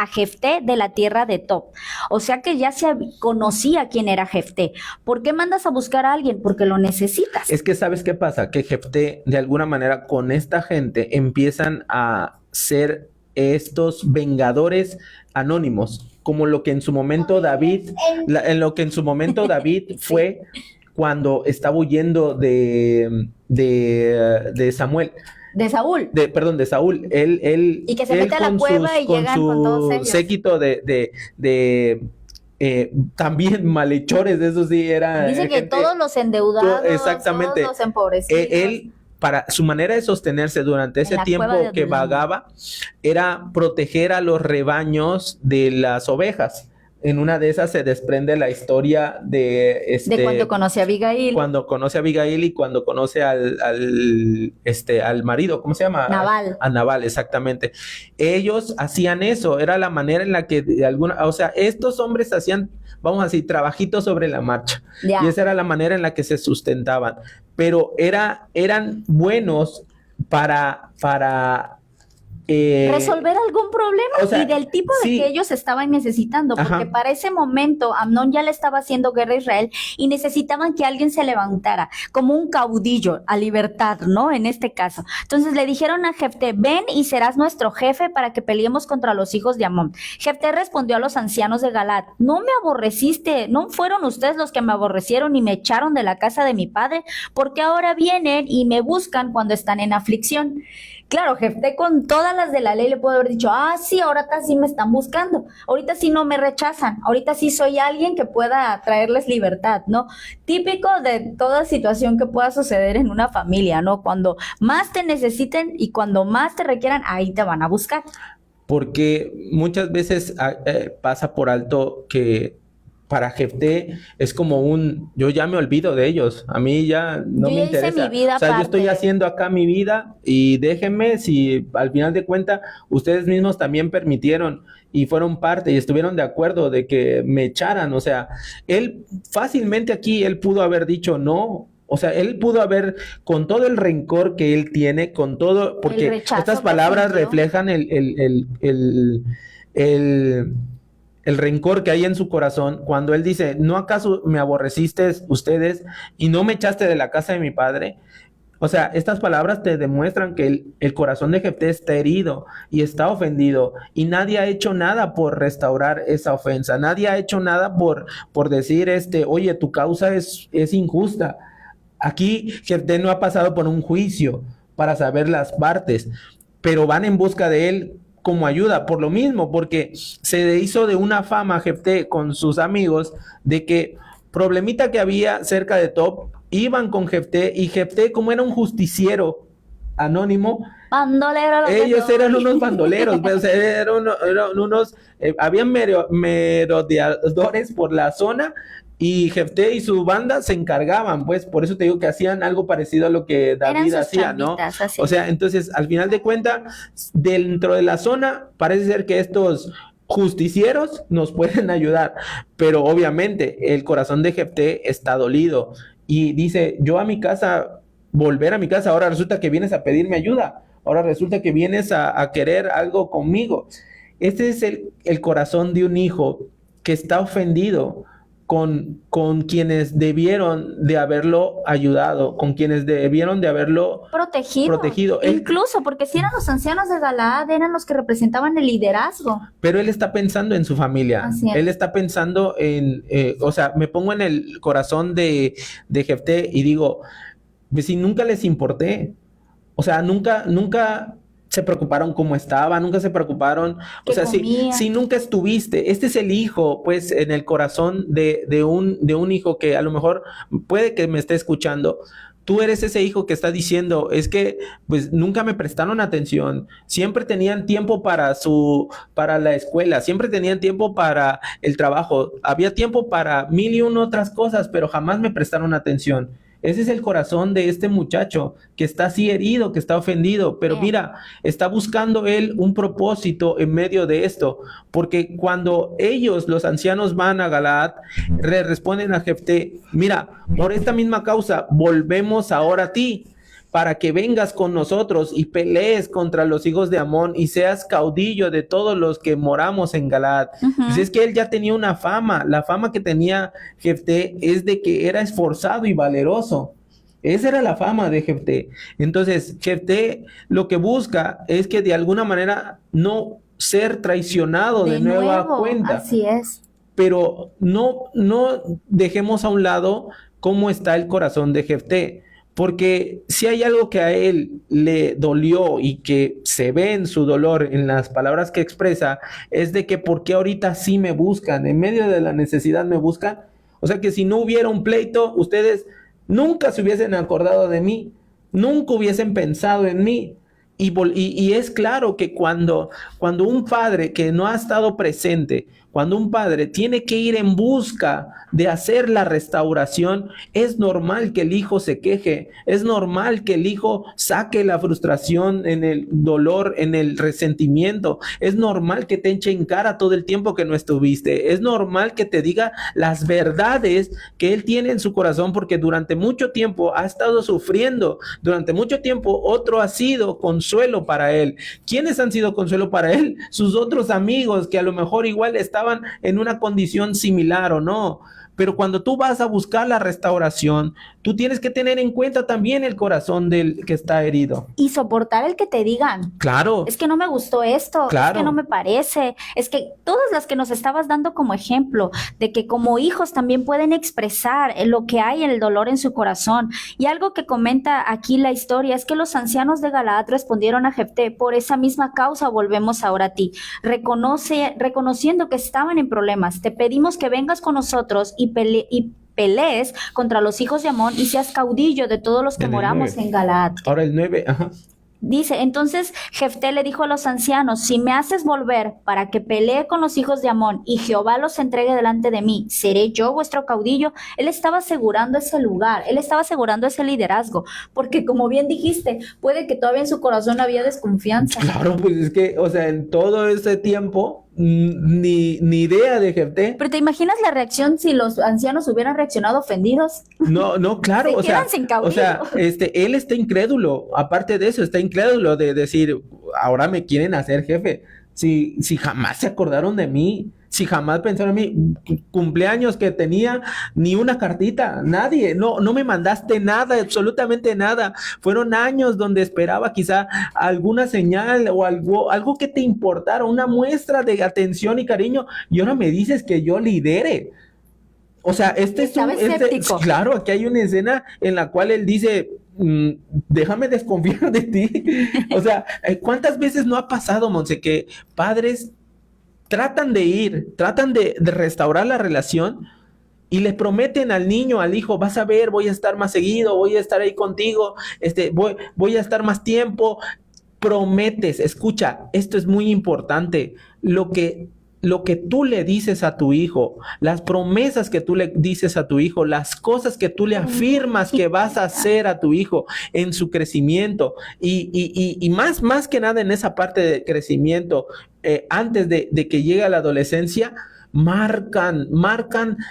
Jefté de la tierra de Tob. O sea que ya se conocía quién era Jefté. ¿Por qué mandas a buscar a alguien? Porque lo necesitas. Es que ¿sabes qué pasa? Que Jefté, de alguna manera, con esta gente empiezan a ser estos vengadores anónimos, como lo que en su momento David, en lo que en su momento David fue cuando estaba huyendo de Samuel. De Saúl. Perdón, de Saúl. Él y que se mete a la cueva y llegan con todos ellos. Séquito también malhechores, eso sí, era. Dice que todos los endeudados, exactamente, todos los empobrecidos. Él, para su manera de sostenerse durante ese tiempo que vagaba, era proteger a los rebaños de las ovejas. En una de esas se desprende la historia de cuando conoce a Abigail. Cuando conoce a Abigail y cuando conoce al marido, ¿cómo se llama? Nabal. A Nabal, exactamente. Ellos hacían eso, era la manera en la que estos hombres hacían, vamos a decir, trabajitos sobre la marcha. Ya. Y esa era la manera en la que se sustentaban. Pero eran buenos para resolver algún problema, o sea, y del tipo de sí. que ellos estaban necesitando, porque Ajá. para ese momento Amnón ya le estaba haciendo guerra a Israel y necesitaban que alguien se levantara como un caudillo a libertad, ¿no? En este caso. Entonces le dijeron a Jefté, ven y serás nuestro jefe para que peleemos contra los hijos de Amón. Jefté respondió a los ancianos de Galaad, no me aborreciste, no fueron ustedes los que me aborrecieron y me echaron de la casa de mi padre, porque ahora vienen y me buscan cuando están en aflicción. Claro, Jefté con todas las de la ley le puede haber dicho, sí, ahorita sí me están buscando, ahorita sí no me rechazan, ahorita sí soy alguien que pueda traerles libertad, ¿no? Típico de toda situación que pueda suceder en una familia, ¿no? Cuando más te necesiten y cuando más te requieran, ahí te van a buscar. Porque muchas veces pasa por alto que para Jefté es como yo ya me olvido de ellos, a mí ya no me interesa. Hice mi vida o sea, yo estoy haciendo acá mi vida y déjenme, si al final de cuentas ustedes mismos también permitieron y fueron parte y estuvieron de acuerdo de que me echaran, o sea, él fácilmente aquí, él pudo haber dicho no. O sea, él pudo haber, con todo el rencor que él tiene, con todo, porque estas palabras reflejan el rencor que hay en su corazón, cuando él dice, ¿no acaso me aborreciste ustedes y no me echaste de la casa de mi padre? O sea, estas palabras te demuestran que el corazón de Jefté está herido y está ofendido, y nadie ha hecho nada por restaurar esa ofensa, nadie ha hecho nada por decir, oye, tu causa es injusta. Aquí Jefté no ha pasado por un juicio para saber las partes, pero van en busca de él como ayuda, por lo mismo, porque se hizo de una fama Jefté con sus amigos de que problemita que había cerca de Tob, iban con Jefté, y Jefté, como era un justiciero anónimo, bandolero, ellos eran unos bandoleros, pues, eran unos, habían merodeadores por la zona, y Jefté y su banda se encargaban, pues, por eso te digo que hacían algo parecido a lo que David hacía, ¿no? Así. O sea, entonces, al final de cuentas, dentro de la zona, parece ser que estos justicieros nos pueden ayudar, pero obviamente el corazón de Jefté está dolido, y dice, yo a mi casa, volver a mi casa, ahora resulta que vienes a pedirme ayuda, ahora resulta que vienes a querer algo conmigo. Este es el corazón de un hijo que está ofendido con quienes debieron de haberlo ayudado, con quienes debieron de haberlo protegido. Incluso porque si eran los ancianos de Galaad, eran los que representaban el liderazgo. Pero él está pensando en su familia. Así es. Él está pensando en, o sea, me pongo en el corazón de Jefté y digo, pues si nunca les importé, o sea, nunca se preocuparon cómo estaba, nunca se preocuparon, o sea, si nunca estuviste, este es el hijo, pues, en el corazón de un hijo que a lo mejor puede que me esté escuchando. Tú eres ese hijo que está diciendo, es que pues nunca me prestaron atención, siempre tenían tiempo para la escuela, siempre tenían tiempo para el trabajo, había tiempo para mil y una otras cosas, pero jamás me prestaron atención. Ese es el corazón de este muchacho que está así herido, que está ofendido, pero mira, está buscando él un propósito en medio de esto, porque cuando ellos, los ancianos, van a Galaad, le responden a Jefté, mira, por esta misma causa, volvemos ahora a ti, para que vengas con nosotros y pelees contra los hijos de Amón y seas caudillo de todos los que moramos en Galaad. Pues es que él ya tenía una fama, la fama que tenía Jefté es de que era esforzado y valeroso. Esa era la fama de Jefté. Entonces, Jefté lo que busca es que de alguna manera no ser traicionado de nueva cuenta. Así es. Pero no dejemos a un lado cómo está el corazón de Jefté. Porque si hay algo que a él le dolió y que se ve en su dolor, en las palabras que expresa, es de que ¿por qué ahorita sí me buscan? En medio de la necesidad me buscan. O sea que si no hubiera un pleito, ustedes nunca se hubiesen acordado de mí, nunca hubiesen pensado en mí. Y es claro que cuando un padre que no ha estado presente, cuando un padre tiene que ir en busca de hacer la restauración, es normal que el hijo se queje, es normal que el hijo saque la frustración en el dolor, en el resentimiento, es normal que te eche en cara todo el tiempo que no estuviste, es normal que te diga las verdades que él tiene en su corazón, porque durante mucho tiempo ha estado sufriendo, durante mucho tiempo otro ha sido consuelo para él. ¿Quiénes han sido consuelo para él? Sus otros amigos que a lo mejor igual estaban en una condición similar o no. Pero cuando tú vas a buscar la restauración, tú tienes que tener en cuenta también el corazón del que está herido. Y soportar el que te digan. Claro. Es que no me gustó esto, claro. Es que no me parece. Es que todas las que nos estabas dando como ejemplo, de que como hijos también pueden expresar lo que hay en el dolor en su corazón. Y algo que comenta aquí la historia es que los ancianos de Galaad respondieron a Jefté, por esa misma causa volvemos ahora a ti. Reconociendo que estaban en problemas, te pedimos que vengas con nosotros y pelees contra los hijos de Amón y seas caudillo de todos los que moramos en Galaad. Ahora el 9, Dice, entonces Jefté le dijo a los ancianos, si me haces volver para que pelee con los hijos de Amón y Jehová los entregue delante de mí, ¿seré yo vuestro caudillo? Él estaba asegurando ese lugar, él estaba asegurando ese liderazgo, porque como bien dijiste, puede que todavía en su corazón había desconfianza. Claro, pues es que, o sea, en todo ese tiempo, ni idea de Jefté. Pero ¿te imaginas la reacción si los ancianos hubieran reaccionado ofendidos? No, claro, Se quedan sin caudillo. Él está incrédulo, aparte de eso, está incrédulo de decir, ahora me quieren hacer jefe, si jamás se acordaron de mí, si jamás pensaron en mí, cumpleaños que tenía, ni una cartita, nadie, no me mandaste nada, absolutamente nada, fueron años donde esperaba quizá alguna señal o algo que te importara, una muestra de atención y cariño, y ahora me dices que yo lidere. O sea, claro, aquí hay una escena en la cual él dice, déjame desconfiar de ti. O sea, ¿cuántas veces no ha pasado, Monse, que padres tratan de restaurar la relación y le prometen al niño, al hijo, vas a ver, voy a estar más seguido, voy a estar ahí contigo, voy a estar más tiempo? Prometes, escucha, esto es muy importante, lo que tú le dices a tu hijo, las promesas que tú le dices a tu hijo, las cosas que tú le afirmas que vas a hacer a tu hijo en su crecimiento y más que nada en esa parte de crecimiento, antes de que llegue a la adolescencia, marcan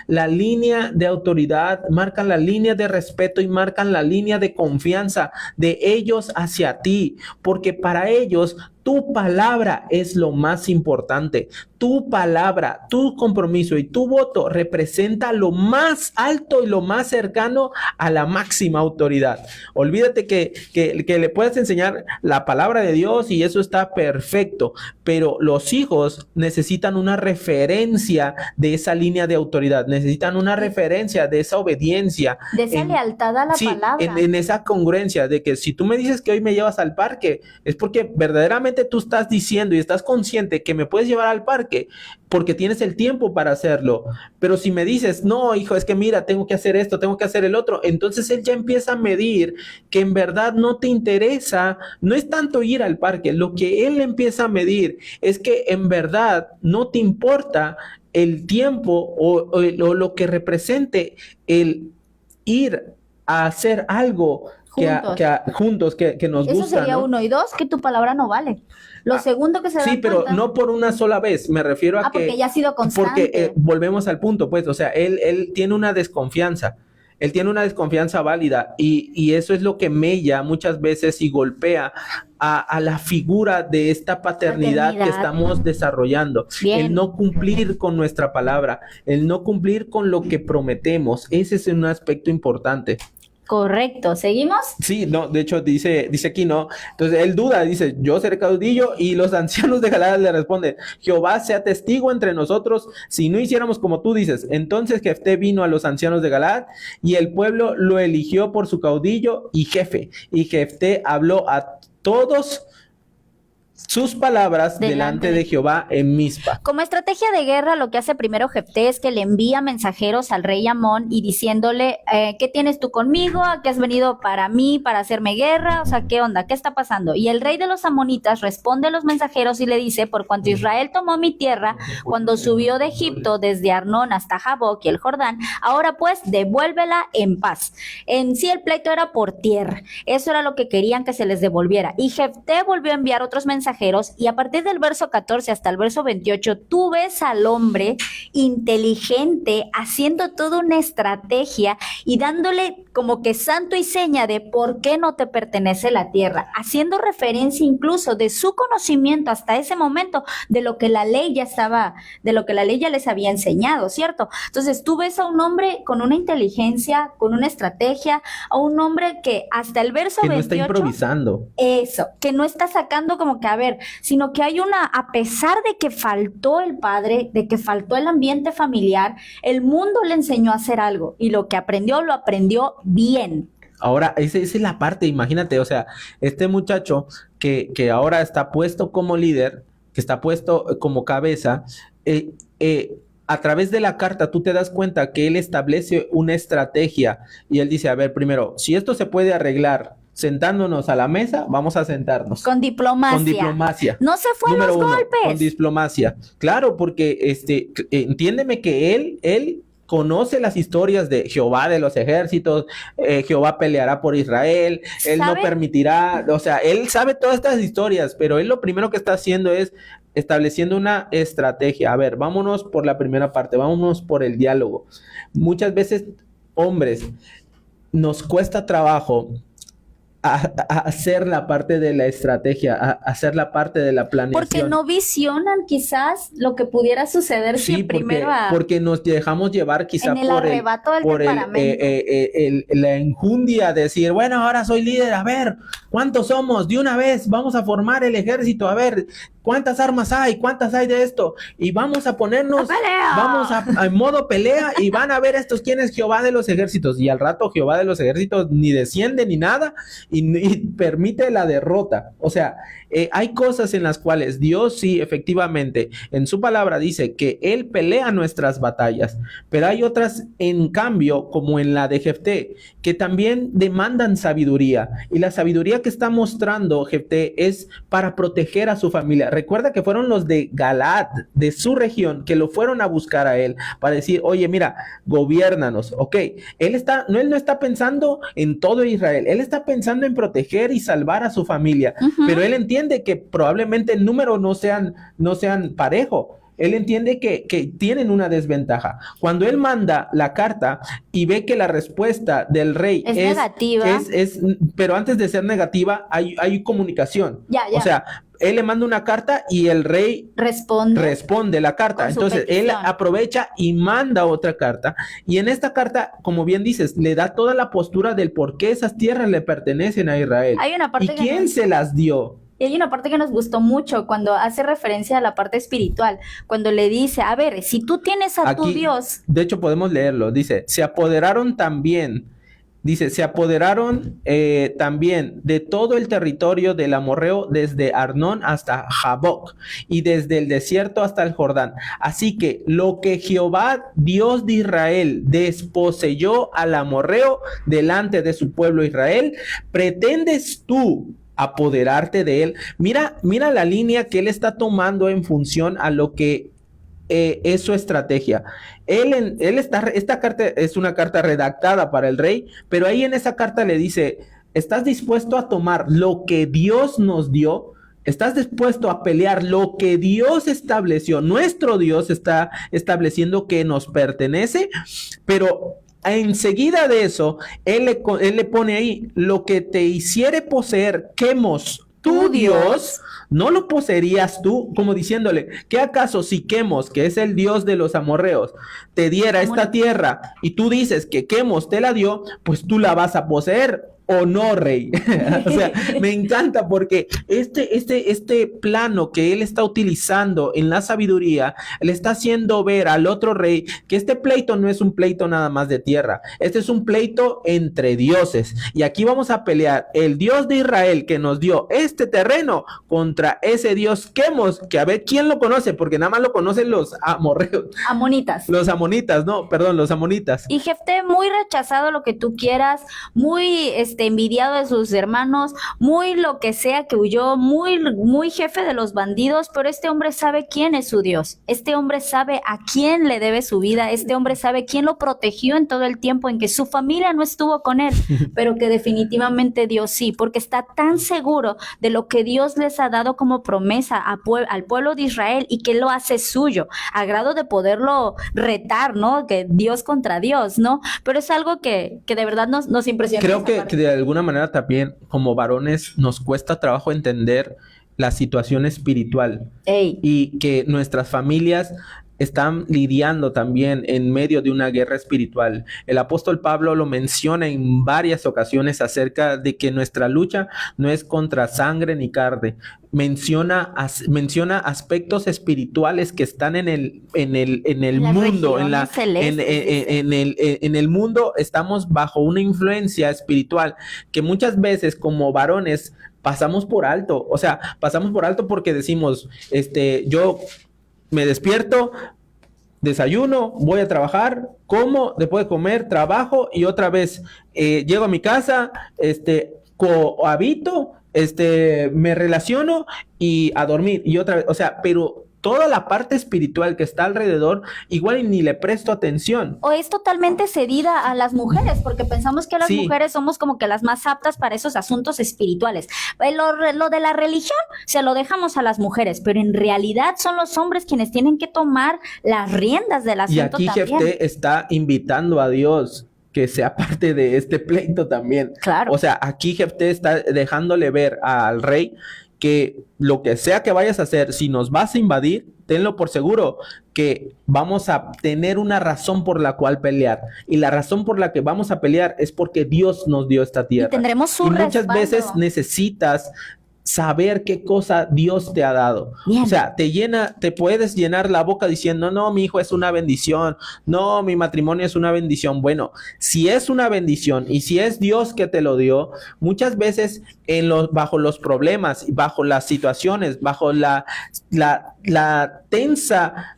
la línea de autoridad, marcan la línea de respeto y marcan la línea de confianza de ellos hacia ti, porque para ellos Tu palabra es lo más importante. Tu palabra, tu compromiso y tu voto representa lo más alto y lo más cercano a la máxima autoridad. Olvídate que le puedas enseñar la palabra de Dios y eso está perfecto, pero los hijos necesitan una referencia de esa línea de autoridad, necesitan una referencia de esa obediencia. De esa lealtad a la palabra. En esa congruencia de que si tú me dices que hoy me llevas al parque, es porque verdaderamente tú estás diciendo y estás consciente que me puedes llevar al parque porque tienes el tiempo para hacerlo. Pero si me dices, no, hijo, es que mira, tengo que hacer esto, tengo que hacer el otro, entonces él ya empieza a medir que en verdad no te interesa, no es tanto ir al parque, lo que él empieza a medir es que en verdad no te importa el tiempo o lo que represente el ir a hacer algo juntos que nos gusta. Eso sería, ¿no? Uno. Y dos, que tu palabra no vale. Lo segundo que se da Sí, pero cuenta, no por una sola vez, me refiero a que... porque ya ha sido constante. Porque volvemos al punto, pues, o sea, él tiene una desconfianza. Él tiene una desconfianza válida y eso es lo que mella muchas veces y golpea a la figura de esta paternidad que estamos desarrollando. Bien. El no cumplir con nuestra palabra, el no cumplir con lo que prometemos, ese es un aspecto importante. Correcto, ¿seguimos? Sí, no, de hecho dice aquí, ¿no? Entonces él duda, dice, yo seré caudillo, y los ancianos de Galaad le responden, Jehová sea testigo entre nosotros, si no hiciéramos como tú dices. Entonces Jefté vino a los ancianos de Galaad, y el pueblo lo eligió por su caudillo y jefe, y Jefté habló a todos sus palabras delante de Jehová en Mizpa. Como estrategia de guerra, lo que hace primero Jefté es que le envía mensajeros al rey Amón y diciéndole, ¿qué tienes tú conmigo? ¿A qué has venido para mí, para hacerme guerra? O sea, ¿qué onda? ¿Qué está pasando? Y el rey de los amonitas responde a los mensajeros y le dice, por cuanto Israel tomó mi tierra cuando subió de Egipto desde Arnón hasta Jaboc y el Jordán, ahora pues devuélvela en paz. En sí el pleito era por tierra. Eso era lo que querían que se les devolviera. Y Jefté volvió a enviar otros mensajeros y a partir del verso 14 hasta el verso 28 tú ves al hombre inteligente haciendo toda una estrategia y dándole como que santo y seña de por qué no te pertenece la tierra, haciendo referencia incluso de su conocimiento hasta ese momento de lo que la ley ya estaba, de lo que la ley ya les había enseñado, ¿cierto? Entonces tú ves a un hombre con una inteligencia, con una estrategia, a un hombre que hasta el verso que 28 no está improvisando. Eso, que no está sacando como que a ver, sino que hay una, a pesar de que faltó el padre, de que faltó el ambiente familiar, el mundo le enseñó a hacer algo y lo que aprendió, lo aprendió bien. Ahora, esa es la parte, imagínate, o sea, este muchacho que ahora está puesto como líder, que está puesto como cabeza, a través de la carta tú te das cuenta que él establece una estrategia y él dice, a ver, primero, si esto se puede arreglar sentándonos a la mesa, vamos a sentarnos. Con diplomacia. Con diplomacia. No se fue a los golpes. Con diplomacia. Claro, porque entiéndeme que él conoce las historias de Jehová de los ejércitos, Jehová peleará por Israel, él no permitirá, o sea, él sabe todas estas historias, pero él lo primero que está haciendo es estableciendo una estrategia. A ver, vámonos por la primera parte, vámonos por el diálogo. Muchas veces, hombres, nos cuesta trabajo a hacer la parte de la estrategia, a hacer la parte de la planeación. Porque no visionan quizás lo que pudiera suceder si primero porque nos dejamos llevar quizá en el arrebato del temperamento. La enjundia de decir, bueno, ahora soy líder, a ver, ¿cuántos somos? De una vez, vamos a formar el ejército, a ver, ¿cuántas armas hay? ¿Cuántas hay de esto? Y vamos a ponernos, vamos a en modo pelea y van a ver estos quién es Jehová de los ejércitos. Y al rato Jehová de los ejércitos ni desciende ni nada y permite la derrota. O sea, hay cosas en las cuales Dios sí, efectivamente, en su palabra dice que Él pelea nuestras batallas, pero hay otras, en cambio, como en la de Jefté, que también demandan sabiduría. Y la sabiduría que está mostrando Jefté es para proteger a su familia. Recuerda que fueron los de Galaad, de su región, que lo fueron a buscar a él para decir, oye, mira, gobiérnanos, ok. Él no está pensando en todo Israel, él está pensando en proteger y salvar a su familia, pero él entiende que probablemente el número no sean parejo. Él entiende que tienen una desventaja. Cuando él manda la carta y ve que la respuesta del rey es negativa, pero antes de ser negativa hay comunicación. Ya. O sea, él le manda una carta y el rey responde la carta. Con su Entonces él petición. aprovecha y manda otra carta, y en esta carta, como bien dices, le da toda la postura del por qué esas tierras le pertenecen a Israel Hay una parte y que quién nos- se las dio. Y hay una parte que nos gustó mucho cuando hace referencia a la parte espiritual, cuando le dice, a ver, si tú tienes a tu Aquí, Dios, de hecho, podemos leerlo. Dice, se apoderaron también también de todo el territorio del amorreo, desde Arnón hasta Jaboc, y desde el desierto hasta el Jordán. Así que lo que Jehová, Dios de Israel, desposeyó al amorreo delante de su pueblo Israel, ¿pretendes tú apoderarte de él? Mira la línea que él está tomando en función a lo que es su estrategia. Esta carta es una carta redactada para el rey, pero ahí en esa carta le dice, ¿estás dispuesto a tomar lo que Dios nos dio? ¿Estás dispuesto a pelear lo que Dios estableció? Nuestro Dios está estableciendo que nos pertenece, pero enseguida de eso, él le pone ahí, lo que te hiciere poseer, Quemos, tu Dios, ¿no lo poseerías tú? Como diciéndole, ¿qué acaso si Quemos, que es el Dios de los amorreos, te diera esta tierra y tú dices que Quemos te la dio, pues tú la vas a poseer? ¿O no, rey? O sea, me encanta porque este plano que él está utilizando en la sabiduría, le está haciendo ver al otro rey que este pleito no es un pleito nada más de tierra, este es un pleito entre dioses. Y aquí vamos a pelear el Dios de Israel que nos dio este terreno contra ese Dios Quemos, que a ver quién lo conoce, porque nada más lo conocen los amorreos. amonitas. Los amonitas, no, perdón, los amonitas. Y Jefté, muy rechazado, lo que tú quieras, muy envidiado de sus hermanos, muy lo que sea, que huyó, muy jefe de los bandidos, pero este hombre sabe quién es su Dios. Este hombre sabe a quién le debe su vida. Este hombre sabe quién lo protegió en todo el tiempo en que su familia no estuvo con él, pero que definitivamente Dios sí, porque está tan seguro de lo que Dios les ha dado como promesa al pueblo de Israel, y que lo hace suyo, a grado de poderlo retar, ¿no? Que Dios contra Dios, ¿no? Pero es algo que de verdad nos impresiona. Creo que de alguna manera también como varones nos cuesta trabajo entender la situación espiritual. Ey. Y que nuestras familias están lidiando también en medio de una guerra espiritual. El apóstol Pablo lo menciona en varias ocasiones acerca de que nuestra lucha no es contra sangre ni carne. Menciona aspectos espirituales que están en el mundo, en el mundo estamos bajo una influencia espiritual que muchas veces como varones pasamos por alto. O sea, pasamos por alto porque decimos, yo me despierto, desayuno, voy a trabajar, como, después de comer, trabajo y otra vez llego a mi casa, cohabito, me relaciono y a dormir y otra vez, o sea, pero toda la parte espiritual que está alrededor, igual y ni le presto atención. O es totalmente cedida a las mujeres, porque pensamos que las Sí. mujeres somos como que las más aptas para esos asuntos espirituales. Lo de la religión se lo dejamos a las mujeres, pero en realidad son los hombres quienes tienen que tomar las riendas del asunto Y aquí también. Jefté está invitando a Dios que sea parte de este pleito también. Claro. O sea, aquí Jefté está dejándole ver al rey que lo que sea que vayas a hacer, si nos vas a invadir, tenlo por seguro que vamos a tener una razón por la cual pelear. Y la razón por la que vamos a pelear es porque Dios nos dio esta tierra. Y tendremos su Y muchas respaldo. veces necesitas saber qué cosa Dios te ha dado. Bien. O sea, te puedes llenar la boca diciendo, no, mi hijo es una bendición, no, mi matrimonio es una bendición. Bueno, si es una bendición y si es Dios que te lo dio, muchas veces bajo los problemas, bajo las situaciones, bajo la tensa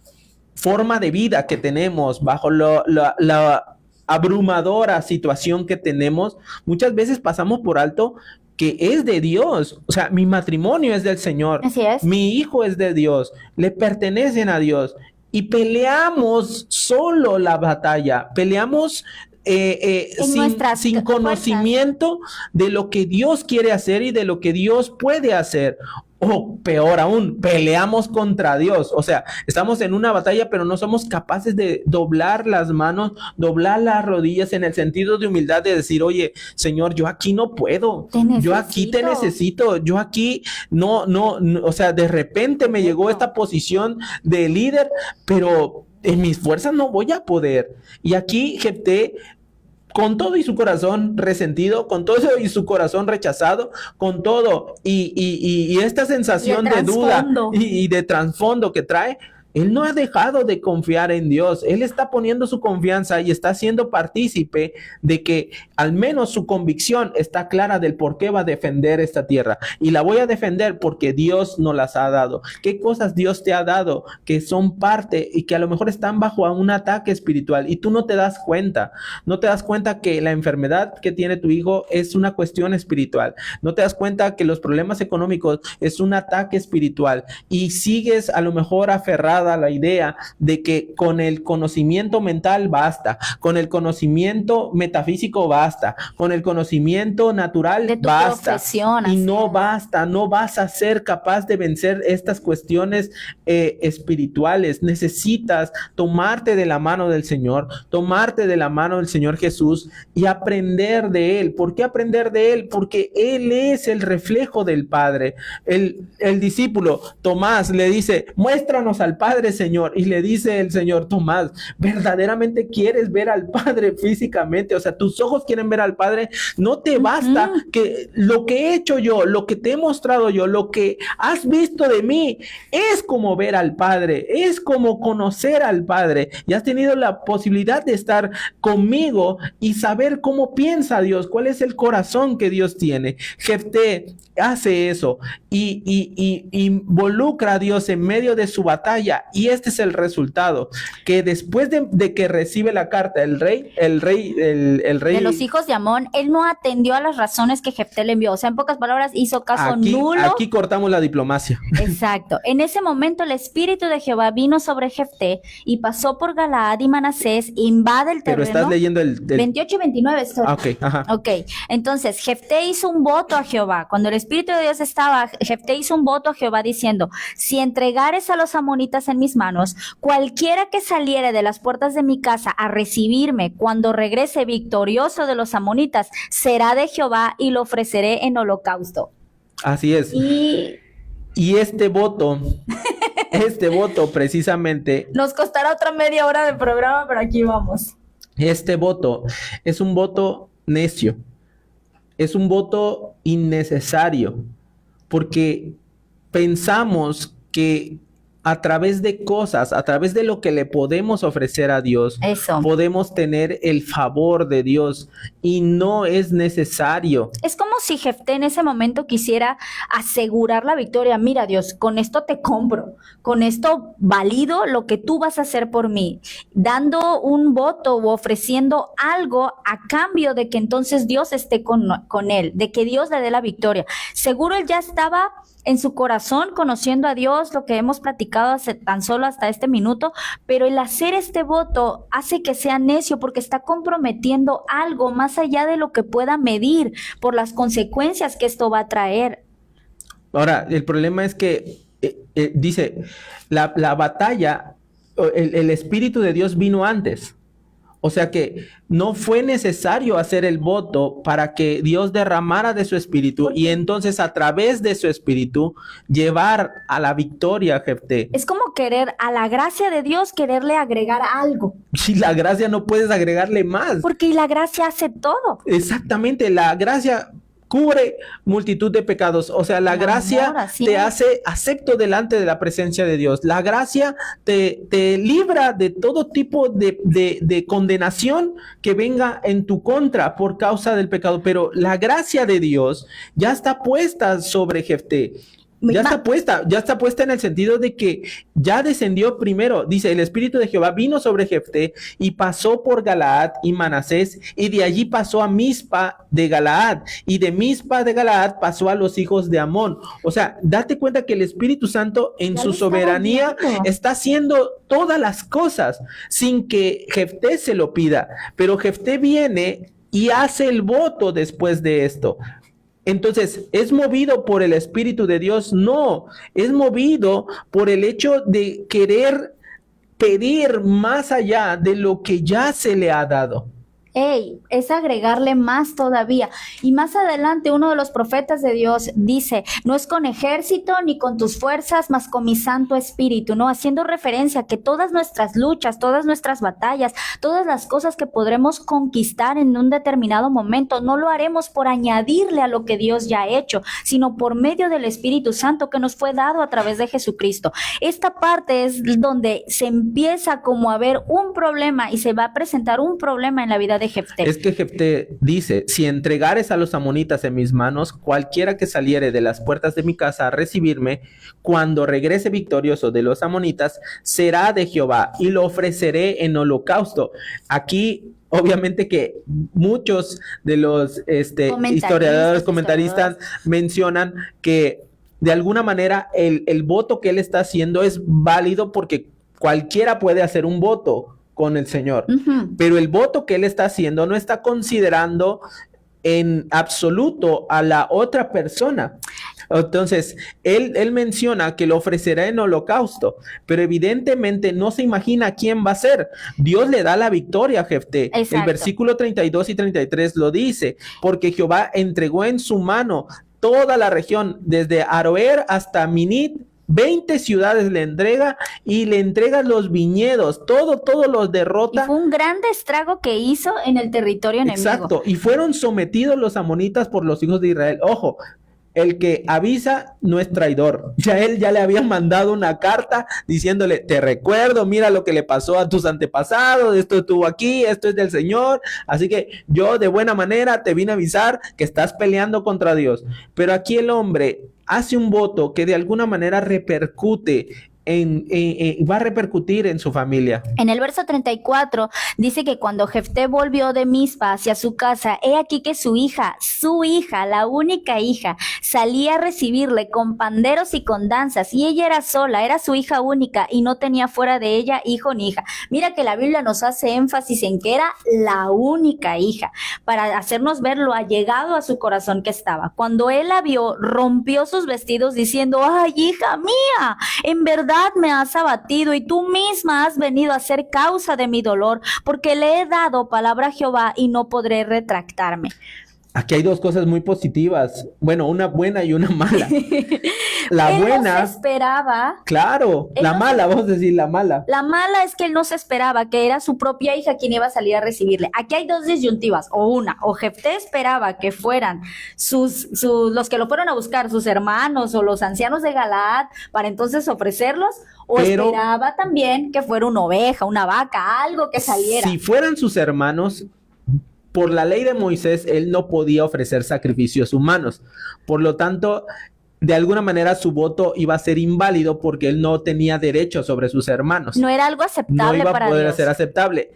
forma de vida que tenemos, bajo la abrumadora situación que tenemos, muchas veces pasamos por alto que es de Dios. O sea, mi matrimonio es del Señor. Así es. Mi hijo es de Dios. Le pertenecen a Dios. Y peleamos solo la batalla. Peleamos sin conocimiento de lo que Dios quiere hacer y de lo que Dios puede hacer. O peor aún, peleamos contra Dios. O sea, estamos en una batalla, pero no somos capaces de doblar las manos, doblar las rodillas en el sentido de humildad de decir, oye, Señor, yo aquí no puedo. Yo aquí te necesito. Yo aquí no, o sea, de repente me llegó esta posición de líder, pero en mis fuerzas no voy a poder. Y aquí Jefté, con todo y su corazón resentido, con todo y su corazón rechazado, con todo y esta sensación de duda y de trasfondo que trae, él no ha dejado de confiar en Dios. Él está poniendo su confianza y está siendo partícipe de que al menos su convicción está clara del por qué va a defender esta tierra. Y la voy a defender porque Dios nos las ha dado. ¿Qué cosas Dios te ha dado que son parte y que a lo mejor están bajo un ataque espiritual y tú no te das cuenta? No te das cuenta que la enfermedad que tiene tu hijo es una cuestión espiritual. No te das cuenta que los problemas económicos es un ataque espiritual y sigues a lo mejor aferrado a la idea de que con el conocimiento mental basta, con el conocimiento metafísico basta, con el conocimiento natural de tu basta, profesión, y no basta, no vas a ser capaz de vencer estas cuestiones espirituales. Necesitas tomarte de la mano del Señor, tomarte de la mano del Señor Jesús y aprender de Él. ¿Por qué aprender de Él? Porque Él es el reflejo del Padre. El discípulo Tomás le dice, muéstranos al Padre, Señor. Y le dice el Señor, Tomás, ¿verdaderamente quieres ver al Padre físicamente? O sea, tus ojos quieren ver al Padre. No te basta que lo que he hecho yo, lo que te he mostrado yo, lo que has visto de mí, es como ver al Padre, es como conocer al Padre. Y has tenido la posibilidad de estar conmigo y saber cómo piensa Dios, cuál es el corazón que Dios tiene. Jefté hace eso y involucra a Dios en medio de su batalla, y este es el resultado, que después de que recibe la carta el rey de los hijos de Amón, él no atendió a las razones que Jefté le envió. O sea, en pocas palabras, hizo caso nulo. Aquí cortamos la diplomacia. Exacto. En ese momento el espíritu de Jehová vino sobre Jefté y pasó por Galaad y Manasés, invade el terreno. Pero estás leyendo el 28 y 29. Ok. Entonces Jefté hizo un voto a Jehová. Cuando el espíritu de Dios estaba, Jefté hizo un voto a Jehová diciendo, si entregares a los amonitas en mis manos, cualquiera que saliere de las puertas de mi casa a recibirme cuando regrese victorioso de los amonitas, será de Jehová y lo ofreceré en holocausto. Así es. Y este voto precisamente... Nos costará otra media hora de programa, pero aquí vamos. Este voto es un voto necio, es un voto innecesario, porque pensamos que a través de cosas, a través de lo que le podemos ofrecer a Dios, podemos tener el favor de Dios, y no es necesario. Es como si Jefté en ese momento quisiera asegurar la victoria. Mira, Dios, con esto te compro, con esto valido lo que tú vas a hacer por mí, dando un voto o ofreciendo algo a cambio de que entonces Dios esté con él, de que Dios le dé la victoria. Seguro él ya estaba en su corazón conociendo a Dios, lo que hemos platicado tan solo hasta este minuto, pero el hacer este voto hace que sea necio, porque está comprometiendo algo más allá de lo que pueda medir por las consecuencias que esto va a traer. Ahora, el problema es que dice, la batalla, el Espíritu de Dios vino antes. O sea que no fue necesario hacer el voto para que Dios derramara de su espíritu y entonces a través de su espíritu llevar a la victoria a Jefté. Es como querer a la gracia de Dios, quererle agregar algo. Si la gracia no puedes agregarle más. Porque la gracia hace todo. Exactamente, la gracia cubre multitud de pecados. O sea, la gracia te hace acepto delante de la presencia de Dios. La gracia te libra de todo tipo de condenación que venga en tu contra por causa del pecado. Pero la gracia de Dios ya está puesta sobre Jefté. Ya está puesta en el sentido de que ya descendió primero. Dice, el Espíritu de Jehová vino sobre Jefté y pasó por Galaad y Manasés, y de allí pasó a Mizpa de Galaad, y de Mizpa de Galaad pasó a los hijos de Amón. O sea, date cuenta que el Espíritu Santo en su soberanía está haciendo todas las cosas sin que Jefté se lo pida. Pero Jefté viene y hace el voto después de esto. Entonces, ¿es movido por el Espíritu de Dios? No, es movido por el hecho de querer pedir más allá de lo que ya se le ha dado. Es agregarle más todavía. Y más adelante uno de los profetas de Dios dice, no es con ejército ni con tus fuerzas, mas con mi Santo Espíritu, ¿no? Haciendo referencia a que todas nuestras luchas, todas nuestras batallas, todas las cosas que podremos conquistar en un determinado momento, no lo haremos por añadirle a lo que Dios ya ha hecho, sino por medio del Espíritu Santo que nos fue dado a través de Jesucristo. Esta parte es donde se empieza como a ver un problema y se va a presentar un problema en la vida de Jefté. Es que Jefté dice, si entregares a los amonitas en mis manos, cualquiera que saliere de las puertas de mi casa a recibirme, cuando regrese victorioso de los amonitas, será de Jehová y lo ofreceré en holocausto. Aquí, obviamente que muchos de los historiadores, comentaristas mencionan que de alguna manera el voto que él está haciendo es válido porque cualquiera puede hacer un voto con el Señor, pero el voto que él está haciendo no está considerando en absoluto a la otra persona. Entonces, él menciona que lo ofrecerá en holocausto, pero evidentemente no se imagina quién va a ser. Dios le da la victoria a Jefté. Exacto. El versículo 32 y 33 lo dice, porque Jehová entregó en su mano toda la región, desde Aroer hasta Minit. 20 ciudades le entrega y le entrega los viñedos, todo los derrota. Y fue un gran estrago que hizo en el territorio enemigo. Exacto, y fueron sometidos los amonitas por los hijos de Israel. Ojo, el que avisa no es traidor. Ya le habían mandado una carta diciéndole, te recuerdo, mira lo que le pasó a tus antepasados, esto estuvo aquí, esto es del Señor, así que yo de buena manera te vine a avisar que estás peleando contra Dios. Pero aquí el hombre hace un voto que de alguna manera repercute va a repercutir en su familia. En el verso 34 dice que cuando Jefté volvió de Mizpa hacia su casa, he aquí que su hija, la única hija, salía a recibirle con panderos y con danzas, y ella era sola, era su hija única y no tenía fuera de ella hijo ni hija. Mira que la Biblia nos hace énfasis en que era la única hija, para hacernos ver lo allegado a su corazón que estaba. Cuando él la vio, rompió sus vestidos diciendo, ay, hija mía, en verdad me has abatido y tú misma has venido a ser causa de mi dolor, porque le he dado palabra a Jehová y no podré retractarme. Aquí hay dos cosas muy positivas, bueno, una buena y una mala. La él buena, no se esperaba. claro, Él la no mala, vamos a decir la mala. La mala es que él no se esperaba que era su propia hija quien iba a salir a recibirle. Aquí hay dos disyuntivas, o Jefté esperaba que fueran los que lo fueron a buscar, sus hermanos o los ancianos de Galaad, para entonces ofrecerlos, o esperaba también que fuera una oveja, una vaca, algo que saliera. Si fueran sus hermanos, por la ley de Moisés, él no podía ofrecer sacrificios humanos. Por lo tanto, de alguna manera su voto iba a ser inválido porque él no tenía derecho sobre sus hermanos. No era algo aceptable para Dios. No iba a poder ser aceptable.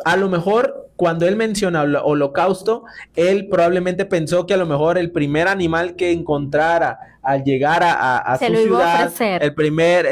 A lo mejor, cuando él menciona el holocausto, él probablemente pensó que a lo mejor el primer animal que encontrara al llegar a su ciudad, el primer,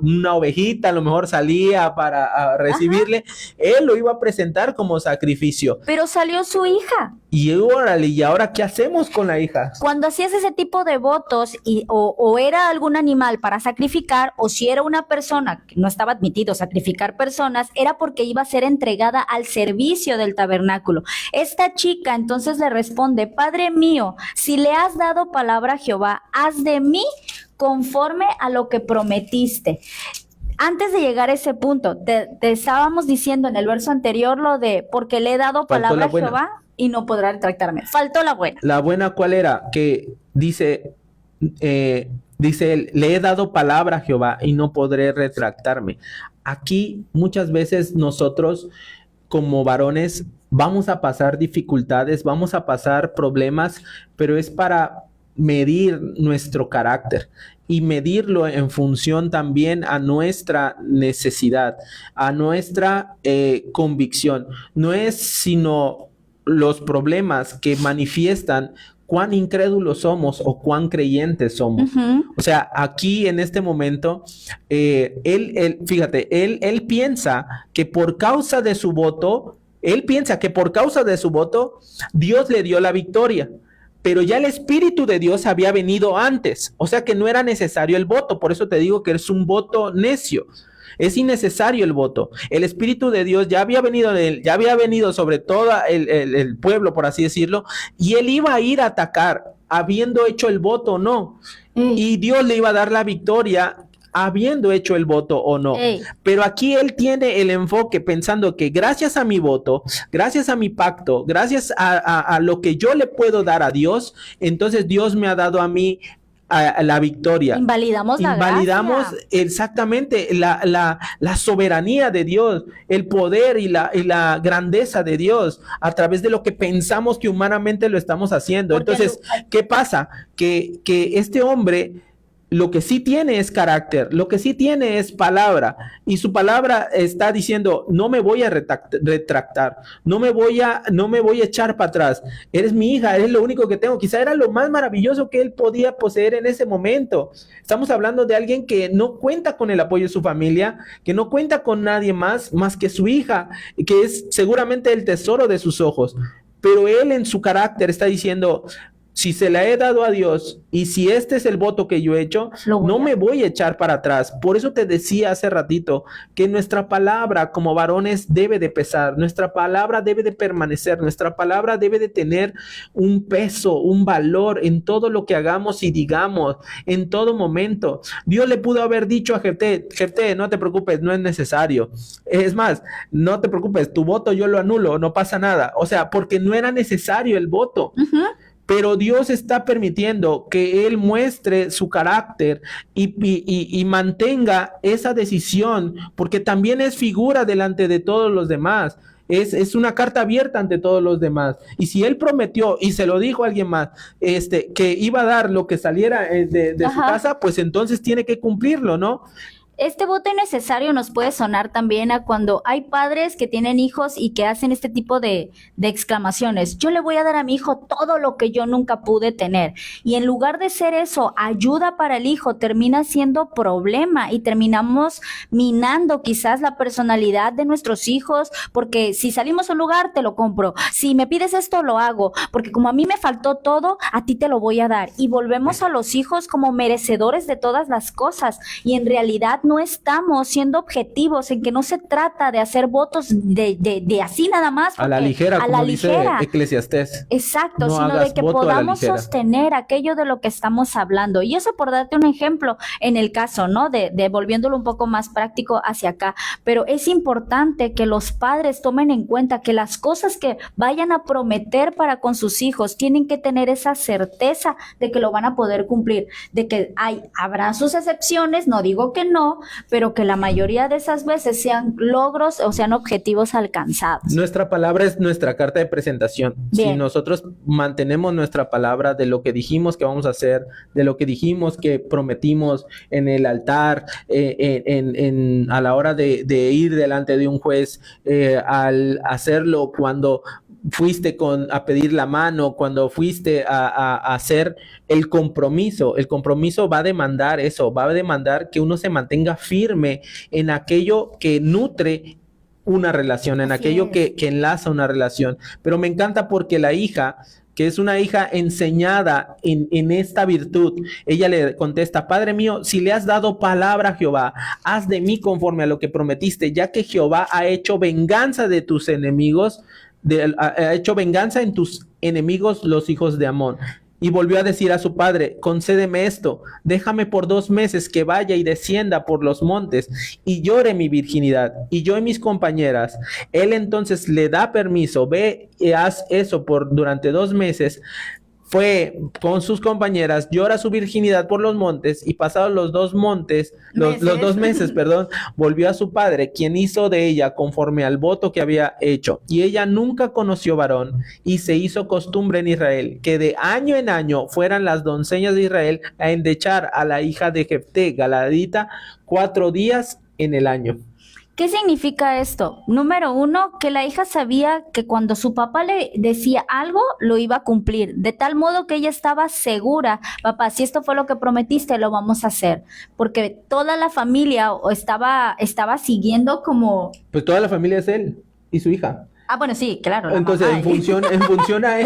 una ovejita, a lo mejor salía para recibirle, él lo iba a presentar como sacrificio. Pero salió su hija. Y órale, ¿y ahora qué hacemos con la hija? Cuando hacías ese tipo de votos, o era algún animal para sacrificar, o si era una persona, que no estaba admitido sacrificar personas, era porque iba a ser entregada al servicio del tabernáculo. Esta chica entonces le responde, Padre mío, si le has dado palabra a Jehová, haz de mí conforme a lo que prometiste. Antes de llegar a ese punto, te estábamos diciendo en el verso anterior lo de, porque le he dado palabra a Jehová y no podrá retractarme. Faltó la buena. La buena, ¿cuál era? Que dice él, le he dado palabra a Jehová y no podré retractarme. Aquí muchas veces nosotros como varones vamos a pasar dificultades, vamos a pasar problemas, pero es para medir nuestro carácter y medirlo en función también a nuestra necesidad, a nuestra convicción. No es sino los problemas que manifiestan cuán incrédulos somos o cuán creyentes somos. O sea, aquí en este momento, fíjate, él piensa que por causa de su voto, Dios le dio la victoria. pero ya el Espíritu de Dios había venido antes, o sea que no era necesario el voto. Por eso te digo que es un voto necio. Es innecesario el voto. El Espíritu de Dios ya había venido sobre todo el pueblo, por así decirlo, y él iba a ir a atacar, habiendo hecho el voto o no. Y Dios le iba a dar la victoria habiendo hecho el voto o no. Pero aquí él tiene el enfoque pensando que gracias a mi voto, gracias a mi pacto, gracias a lo que yo le puedo dar a Dios, entonces Dios me ha dado a mí la victoria. Invalidamos la gracia. Exactamente la soberanía de Dios, el poder y la grandeza de Dios a través de lo que pensamos que humanamente lo estamos haciendo. Porque entonces, ¿qué pasa? Que este hombre lo que sí tiene es carácter, lo que sí tiene es palabra, y su palabra está diciendo, no me voy a retractar, no me voy a echar para atrás, eres mi hija, eres lo único que tengo. Quizá era lo más maravilloso que él podía poseer en ese momento. Estamos hablando de alguien que no cuenta con el apoyo de su familia, que no cuenta con nadie más que su hija, que es seguramente el tesoro de sus ojos, pero él en su carácter está diciendo, si se la he dado a Dios y si este es el voto que yo he hecho, no me voy a echar para atrás. Por eso te decía hace ratito que nuestra palabra como varones debe de pesar, nuestra palabra debe de permanecer, nuestra palabra debe de tener un peso, un valor en todo lo que hagamos y digamos, en todo momento. Dios le pudo haber dicho a Jefté, no te preocupes, no es necesario. Es más, no te preocupes, tu voto yo lo anulo, no pasa nada. O sea, porque no era necesario el voto. Pero Dios está permitiendo que él muestre su carácter y mantenga esa decisión, porque también es figura delante de todos los demás. Es una carta abierta ante todos los demás. Y si él prometió y se lo dijo a alguien más, que iba a dar lo que saliera de su casa, pues entonces tiene que cumplirlo, ¿no? Este voto innecesario nos puede sonar también a cuando hay padres que tienen hijos y que hacen este tipo de exclamaciones. Yo le voy a dar a mi hijo todo lo que yo nunca pude tener. Y en lugar de ser eso, ayuda para el hijo, termina siendo problema y terminamos minando quizás la personalidad de nuestros hijos, porque si salimos a un lugar, te lo compro. Si me pides esto, lo hago, porque como a mí me faltó todo, a ti te lo voy a dar. Y volvemos a los hijos como merecedores de todas las cosas. Y en realidad no estamos siendo objetivos, en que no se trata de hacer votos de así nada más. A la ligera, como dice Eclesiastés. Exacto, no sino de que podamos sostener aquello de lo que estamos hablando. Y eso por darte un ejemplo en el caso, ¿no? De volviéndolo un poco más práctico hacia acá. Pero es importante que los padres tomen en cuenta que las cosas que vayan a prometer para con sus hijos tienen que tener esa certeza de que lo van a poder cumplir, de que habrá sus excepciones, no digo que no, pero que la mayoría de esas veces sean logros o sean objetivos alcanzados. Nuestra palabra es nuestra carta de presentación. Bien. Si nosotros mantenemos nuestra palabra de lo que dijimos que vamos a hacer, de lo que dijimos que prometimos en el altar, a la hora de ir delante de un juez, al hacerlo cuando fuiste a pedir la mano, cuando fuiste a hacer el compromiso va a demandar eso, va a demandar que uno se mantenga firme en aquello que nutre una relación, en aquello que enlaza una relación. Pero me encanta porque la hija, que es una hija enseñada en esta virtud, ella le contesta, Padre mío, si le has dado palabra a Jehová, haz de mí conforme a lo que prometiste, ya que Jehová ha hecho venganza de tus enemigos, ha hecho venganza en tus enemigos los hijos de Amón. Y volvió a decir a su padre, concédeme esto, déjame por 2 meses que vaya y descienda por los montes y llore mi virginidad, y yo y mis compañeras. Él entonces le da permiso, ve y haz eso durante 2 meses. Fue con sus compañeras, llora su virginidad por los montes, y pasados los 2 meses, volvió a su padre, quien hizo de ella conforme al voto que había hecho. Y ella nunca conoció varón, y se hizo costumbre en Israel, que de año en año fueran las doncellas de Israel a endechar a la hija de Jefté, Galadita, 4 días en el año. ¿Qué significa esto? Número 1, que la hija sabía que cuando su papá le decía algo, lo iba a cumplir. De tal modo que ella estaba segura, papá, si esto fue lo que prometiste, lo vamos a hacer. Porque toda la familia estaba siguiendo como... Pues toda la familia es él y su hija. Bueno, sí, claro. Entonces, en función a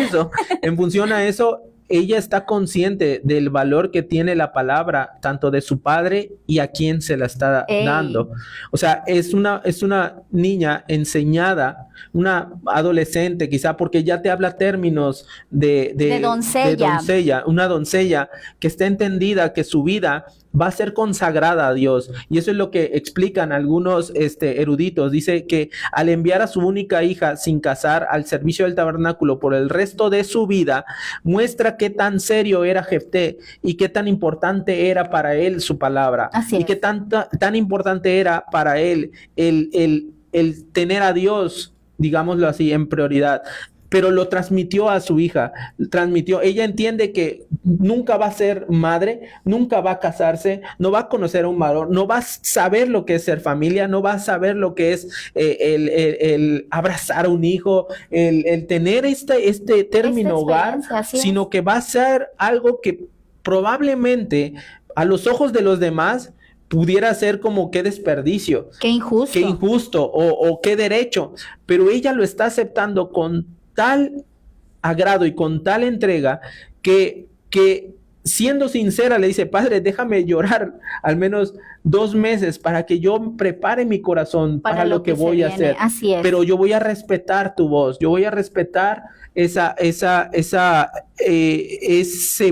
eso, ella está consciente del valor que tiene la palabra, tanto de su padre y a quien se la está dando. O sea, es una niña enseñada, una adolescente quizá, porque ya te habla términos de doncella, una doncella que está entendida que su vida va a ser consagrada a Dios. Y eso es lo que explican algunos eruditos. Dice que al enviar a su única hija sin casar al servicio del tabernáculo por el resto de su vida, muestra qué tan serio era Jefté y qué tan importante era para él su palabra. Y qué tan importante era para él el tener a Dios, digámoslo así, en prioridad. Pero lo transmitió a su hija, ella entiende que nunca va a ser madre, nunca va a casarse, no va a conocer a un varón, no va a saber lo que es ser familia, no va a saber lo que es el abrazar a un hijo, el tener este término hogar, sino que va a ser algo que probablemente a los ojos de los demás pudiera ser como qué desperdicio, qué injusto o qué derecho, pero ella lo está aceptando con tal agrado y con tal entrega que siendo sincera le dice: Padre, déjame llorar al menos 2 meses para que yo prepare mi corazón para lo que voy a hacer. Así es. Pero yo voy a respetar tu voz, yo voy a respetar ese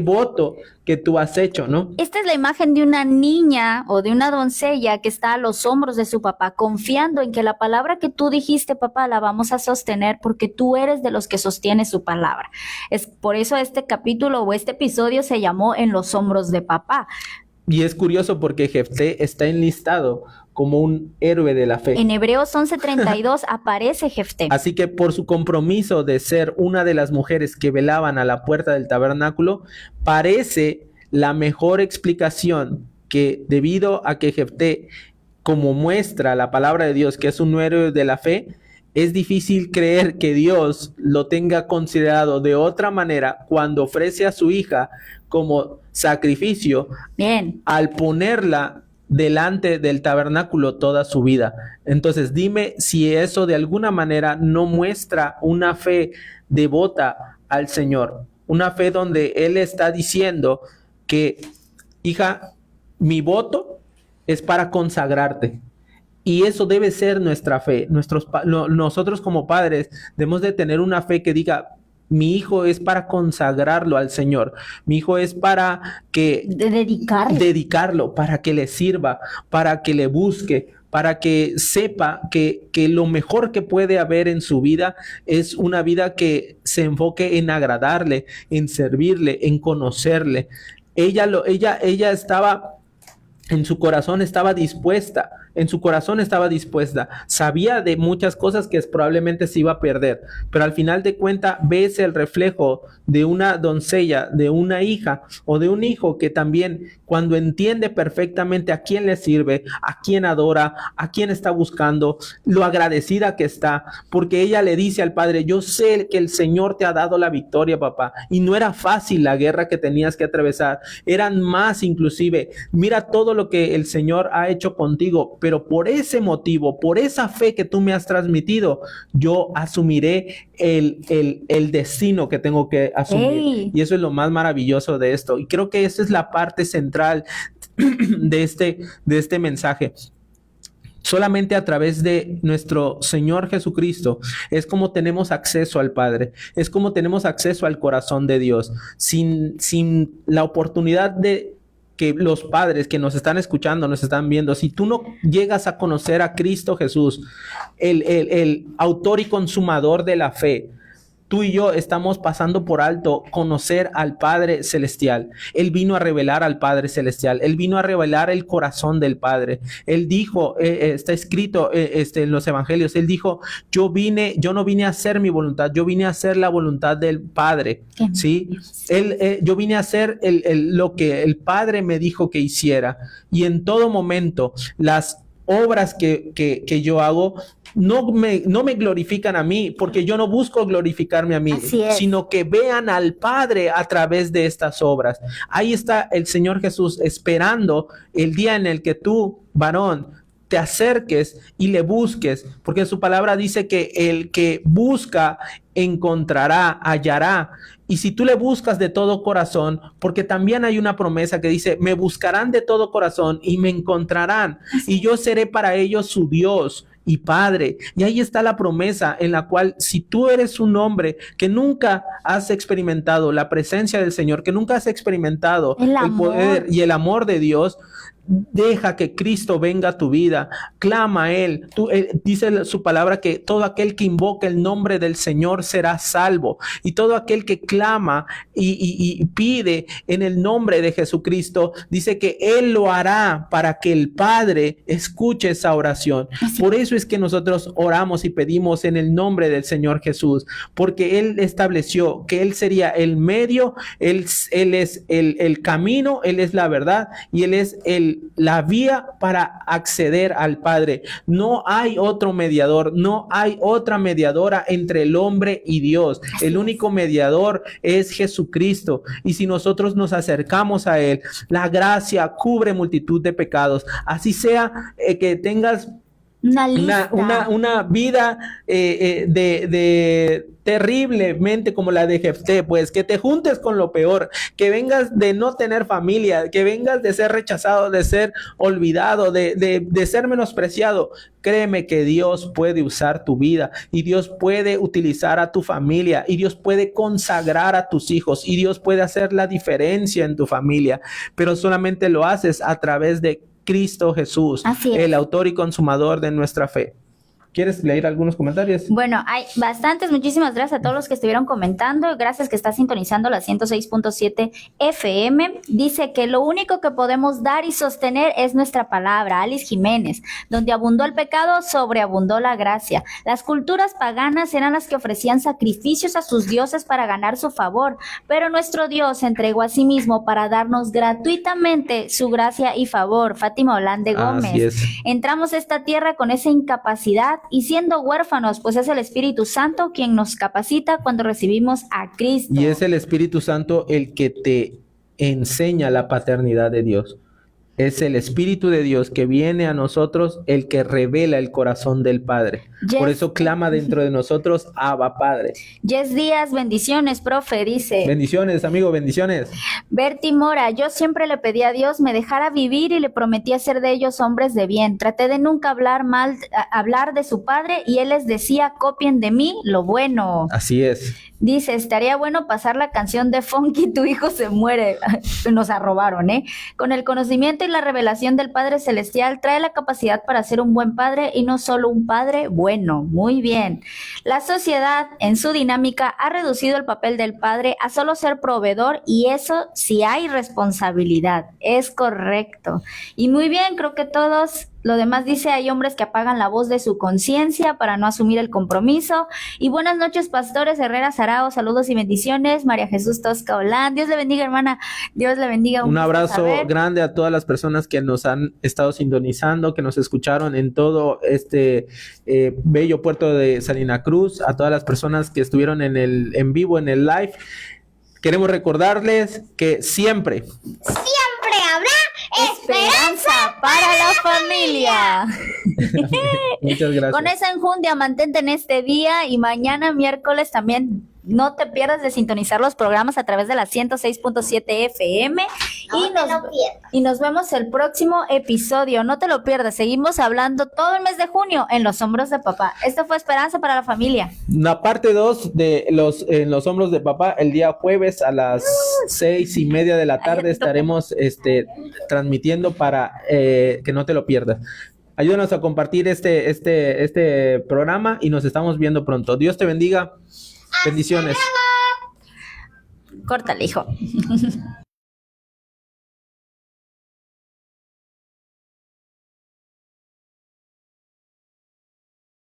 voto que tú has hecho, ¿no? Esta es la imagen de una niña o de una doncella que está a los hombros de su papá, confiando en que la palabra que tú dijiste, papá, la vamos a sostener porque tú eres de los que sostiene su palabra. Es por eso este capítulo o este episodio se llamó En los hombros de papá. Y es curioso porque Jefté está enlistado como un héroe de la fe. En Hebreos 11:32 aparece Jefté. Así que por su compromiso de ser una de las mujeres que velaban a la puerta del tabernáculo, parece la mejor explicación que debido a que Jefté, como muestra la palabra de Dios, que es un héroe de la fe, es difícil creer que Dios lo tenga considerado de otra manera cuando ofrece a su hija como sacrificio. Bien. Al ponerla delante del tabernáculo toda su vida. Entonces dime si eso de alguna manera no muestra una fe devota al Señor, una fe donde Él está diciendo que, hija, mi voto es para consagrarte. Y eso debe ser nuestra fe. Nosotros como padres debemos de tener una fe que diga: mi hijo es para consagrarlo al Señor. Mi hijo es para que dedicarlo, para que le sirva, para que le busque, para que sepa que lo mejor que puede haber en su vida es una vida que se enfoque en agradarle, en servirle, en conocerle. Ella estaba, en su corazón estaba dispuesta, sabía de muchas cosas que probablemente se iba a perder, pero al final de cuentas ves el reflejo de una doncella, de una hija o de un hijo que también, cuando entiende perfectamente a quién le sirve, a quién adora, a quién está buscando, lo agradecida que está, porque ella le dice al padre: yo sé que el Señor te ha dado la victoria, papá, y no era fácil la guerra que tenías que atravesar, eran más inclusive, mira todo lo que el Señor ha hecho contigo, pero por ese motivo, por esa fe que tú me has transmitido, yo asumiré el destino que tengo que asumir. ¡Ey! Y eso es lo más maravilloso de esto. Y creo que esa es la parte central de este mensaje. Solamente a través de nuestro Señor Jesucristo es como tenemos acceso al Padre, es como tenemos acceso al corazón de Dios. Sin la oportunidad de que los padres que nos están escuchando, nos están viendo, si tú no llegas a conocer a Cristo Jesús, el autor y consumador de la fe, tú y yo estamos pasando por alto conocer al Padre Celestial. Él vino a revelar al Padre Celestial. Él vino a revelar el corazón del Padre. Él dijo, está escrito en los evangelios, Él dijo: yo no vine a hacer mi voluntad, yo vine a hacer la voluntad del Padre. ¿Sí? Yo vine a hacer lo que el Padre me dijo que hiciera. Y en todo momento, las obras que yo hago no me glorifican a mí, porque yo no busco glorificarme a mí, sino que vean al Padre a través de estas obras. Ahí está el Señor Jesús esperando el día en el que tú, varón, te acerques y le busques, porque su palabra dice que el que busca encontrará, hallará. Y si tú le buscas de todo corazón, porque también hay una promesa que dice, me buscarán de todo corazón y me encontrarán, y yo seré para ellos su Dios y Padre. Y ahí está la promesa en la cual, si tú eres un hombre que nunca has experimentado la presencia del Señor, que nunca has experimentado el poder y el amor de Dios, deja que Cristo venga a tu vida, clama a Él. Dice su palabra que todo aquel que invoca el nombre del Señor será salvo, y todo aquel que clama y pide en el nombre de Jesucristo, dice que Él lo hará para que el Padre escuche esa oración. Por eso es que nosotros oramos y pedimos en el nombre del Señor Jesús, porque Él estableció que Él sería el medio, Él es el camino, Él es la verdad y Él es la vía para acceder al Padre. No hay otro mediador, no hay otra mediadora entre el hombre y Dios. El único mediador es Jesucristo, y si nosotros nos acercamos a Él, la gracia cubre multitud de pecados. Así sea que tengas una vida de terriblemente como la de Jefté, pues que te juntes con lo peor, que vengas de no tener familia, que vengas de ser rechazado, de ser olvidado, de ser menospreciado. Créeme que Dios puede usar tu vida, y Dios puede utilizar a tu familia, y Dios puede consagrar a tus hijos, y Dios puede hacer la diferencia en tu familia, pero solamente lo haces a través de Cristo Jesús, el autor y consumador de nuestra fe. ¿Quieres leer algunos comentarios? Bueno, hay bastantes. Muchísimas gracias a todos los que estuvieron comentando. Gracias que está sintonizando la 106.7 FM. Dice que lo único que podemos dar y sostener es nuestra palabra. Alice Jiménez. Donde abundó el pecado, sobreabundó la gracia. Las culturas paganas eran las que ofrecían sacrificios a sus dioses para ganar su favor, pero nuestro Dios se entregó a sí mismo para darnos gratuitamente su gracia y favor. Fátima Holande Gómez. Así es. Entramos a esta tierra con esa incapacidad y siendo huérfanos, pues es el Espíritu Santo quien nos capacita cuando recibimos a Cristo. Y es el Espíritu Santo el que te enseña la paternidad de Dios. Es el Espíritu de Dios que viene a nosotros, el que revela el corazón del Padre. Por eso clama dentro de nosotros, Abba Padre. Jess Díaz, bendiciones, profe, dice. Bendiciones, amigo, bendiciones. Berti Mora, yo siempre le pedí a Dios me dejara vivir y le prometí hacer de ellos hombres de bien. Traté de nunca hablar de su padre, y él les decía, copien de mí lo bueno. Así es. Dice, estaría bueno pasar la canción de Funky, tu hijo se muere. Nos arrobaron, ¿eh? Con el conocimiento y la revelación del Padre Celestial trae la capacidad para ser un buen padre, y no solo un padre bueno. Muy bien. La sociedad en su dinámica ha reducido el papel del padre a solo ser proveedor, y eso sí hay responsabilidad. Es correcto. Y muy bien, creo que todos. Lo demás dice, hay hombres que apagan la voz de su conciencia para no asumir el compromiso. Y buenas noches, pastores Herrera Sarao, saludos y bendiciones. María Jesús Tosca Holán, Dios le bendiga, hermana, Dios le bendiga. Un abrazo grande a todas las personas que nos han estado sintonizando, que nos escucharon en todo este bello puerto de Salina Cruz, a todas las personas que estuvieron en vivo, en el live. Queremos recordarles que siempre habrá esperanza para la familia. Muchas gracias. Con esa enjundia mantente en este día, y mañana miércoles también no te pierdas de sintonizar los programas a través de la 106.7 FM. Y nos vemos el próximo episodio. No te lo pierdas. Seguimos hablando todo el mes de junio en Los Hombros de Papá. Esto fue Esperanza para la Familia. La parte 2 de en los Hombros de Papá, el día jueves a las 6:30 de la tarde estaremos transmitiendo para que no te lo pierdas. Ayúdanos a compartir este programa, y nos estamos viendo pronto. Dios te bendiga. Bendiciones. Córtale, hijo.